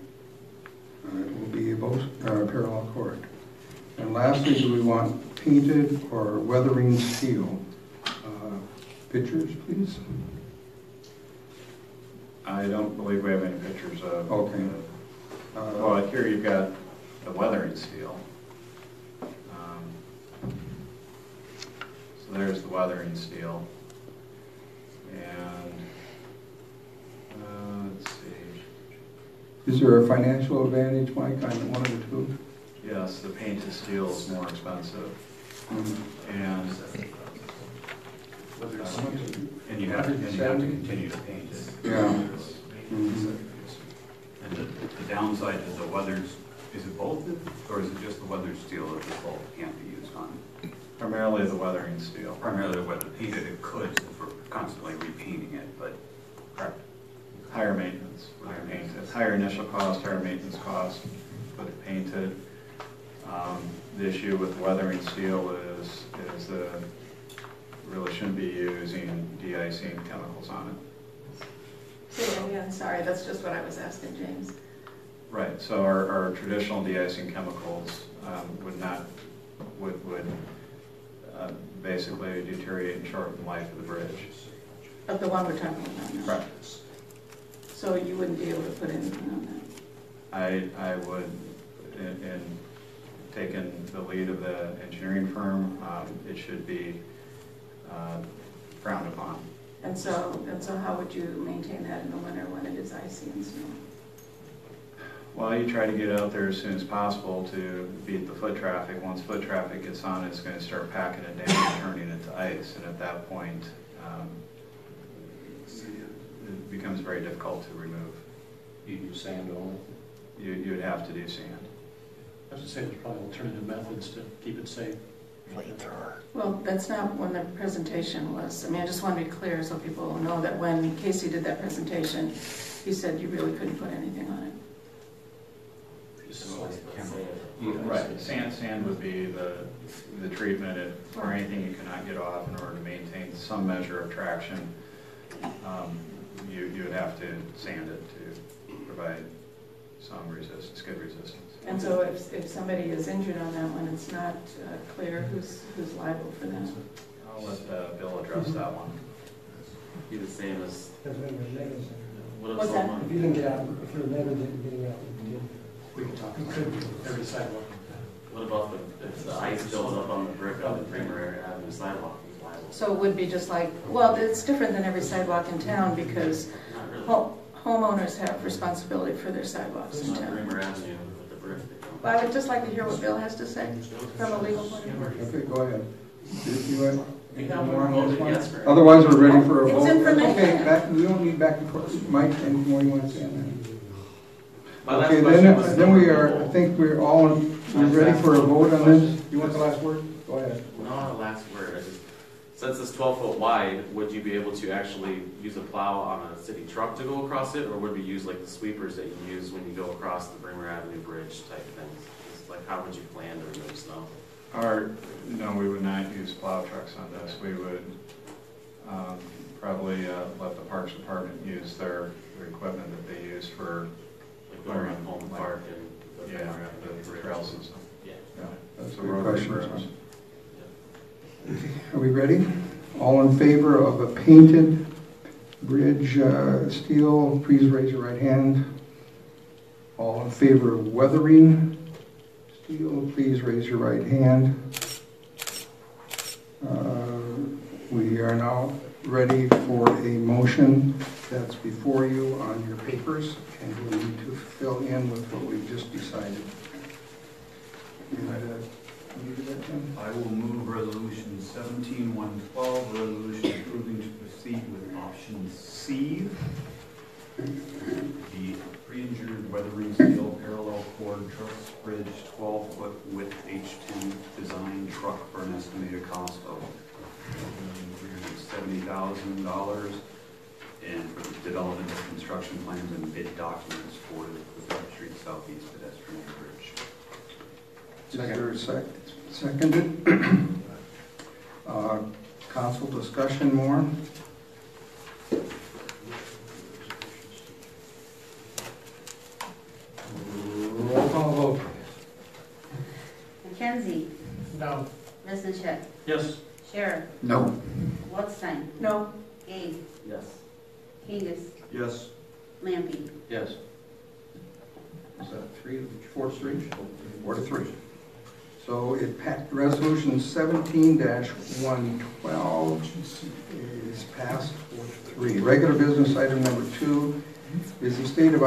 It will be a parallel cord. And lastly, do we want painted or weathering steel? Pictures, please. I don't believe we have any pictures of. Okay. Well, here you've got the weathering steel. So there's the weathering steel. And let's see. Is there a financial advantage, Mike, on one of the two? Yes, the painted steel is more expensive. And you have to continue to paint it. Yeah. And the downside is the weathered, is it both, or is it just the weathered steel that the both can't be used on? primarily the weathering steel. Primarily the weathered painted, it could, since we're constantly repainting it, but correct. Higher maintenance. Higher initial cost, higher maintenance cost, but painted. The issue with weathering steel is really shouldn't be using de-icing chemicals on it. Say that again, sorry, that's just what I was asking James. Right, so our traditional de-icing chemicals would basically deteriorate and shorten the life of the bridge. But the one we're talking about now? Right. So you wouldn't be able to put anything on that? I would, in taking the lead of the engineering firm, it should be frowned upon. And so how would you maintain that in the winter when it is icy and snow? Well, you try to get out there as soon as possible to beat the foot traffic. Once foot traffic gets on, it's going to start packing it down and turning it to ice. And at that point, it becomes very difficult to remove. You use sand only? You'd have to do sand. I was going to say there's probably alternative methods to keep it safe. Well, that's not when the presentation was. I mean, I just want to be clear so people know that when Casey did that presentation, he said you really couldn't put anything on it. Right, sand would be the treatment for anything you cannot get off in order to maintain some measure of traction. You would have to sand it to provide some resistance, good resistance. And so if somebody is injured on that one, it's not clear who's liable for that. I'll let Bill address that one. Be the same as. What's that? If you didn't get out, if you're never getting out, We can talk about every sidewalk. What about if the ice builds up on the brick on the Premier Avenue sidewalk? Who's liable? So it would be just like, well, it's different than every sidewalk in town because homeowners have responsibility for their sidewalks in town. Premier Avenue with the brick. Well, I would just like to hear what Bill has to say from a legal point of view. Okay, go ahead. You have anything more on this one? Yes, right. Otherwise, we're ready for a It's vote. information. Okay, we don't need back and forth. Mike, anything more you want to say on that? My last Okay, question was then we are, I think we're ready for a vote on this. You want the last word? Go ahead. No, the last word. Since it's 12 foot wide, would you be able to actually use a plow on a city truck to go across it, or would we use like the sweepers that you use when you go across the Bremer Avenue Bridge type things? It's like, how would you plan to remove snow? No, we would not use plow trucks on this. We would probably let the Parks Department use their equipment that they use for Going around Home Park and the the trails and stuff. Yeah. That's So a good rotary question. burns. Are we ready? All in favor of a painted bridge steel, please raise your right hand. All in favor of weathering steel, please raise your right hand. We are now ready for a motion that's before you on your papers, and you'll need to fill in with what we've just decided. And, you do that, Tim? I will move resolution 17-112, resolution approving to proceed with option C, the pre-injured weathering steel parallel cord truss bridge 12-foot width H2 design truck for an estimated cost of $370,000, and for the development of construction plans and bid documents for the Sept Street Southeast pedestrian bridge. Is there seconded? Council discussion more? Roll call vote. McKenzie, No. Listencheck, Yes. Sheriff, No. Waldstein, No. Gabe, Yes. Kangas, Yes. Lampy. Yes. Is that 4 to 3? 4 to 3. So resolution 17-112 is passed 4 to 3. Regular business item number 2 is the state of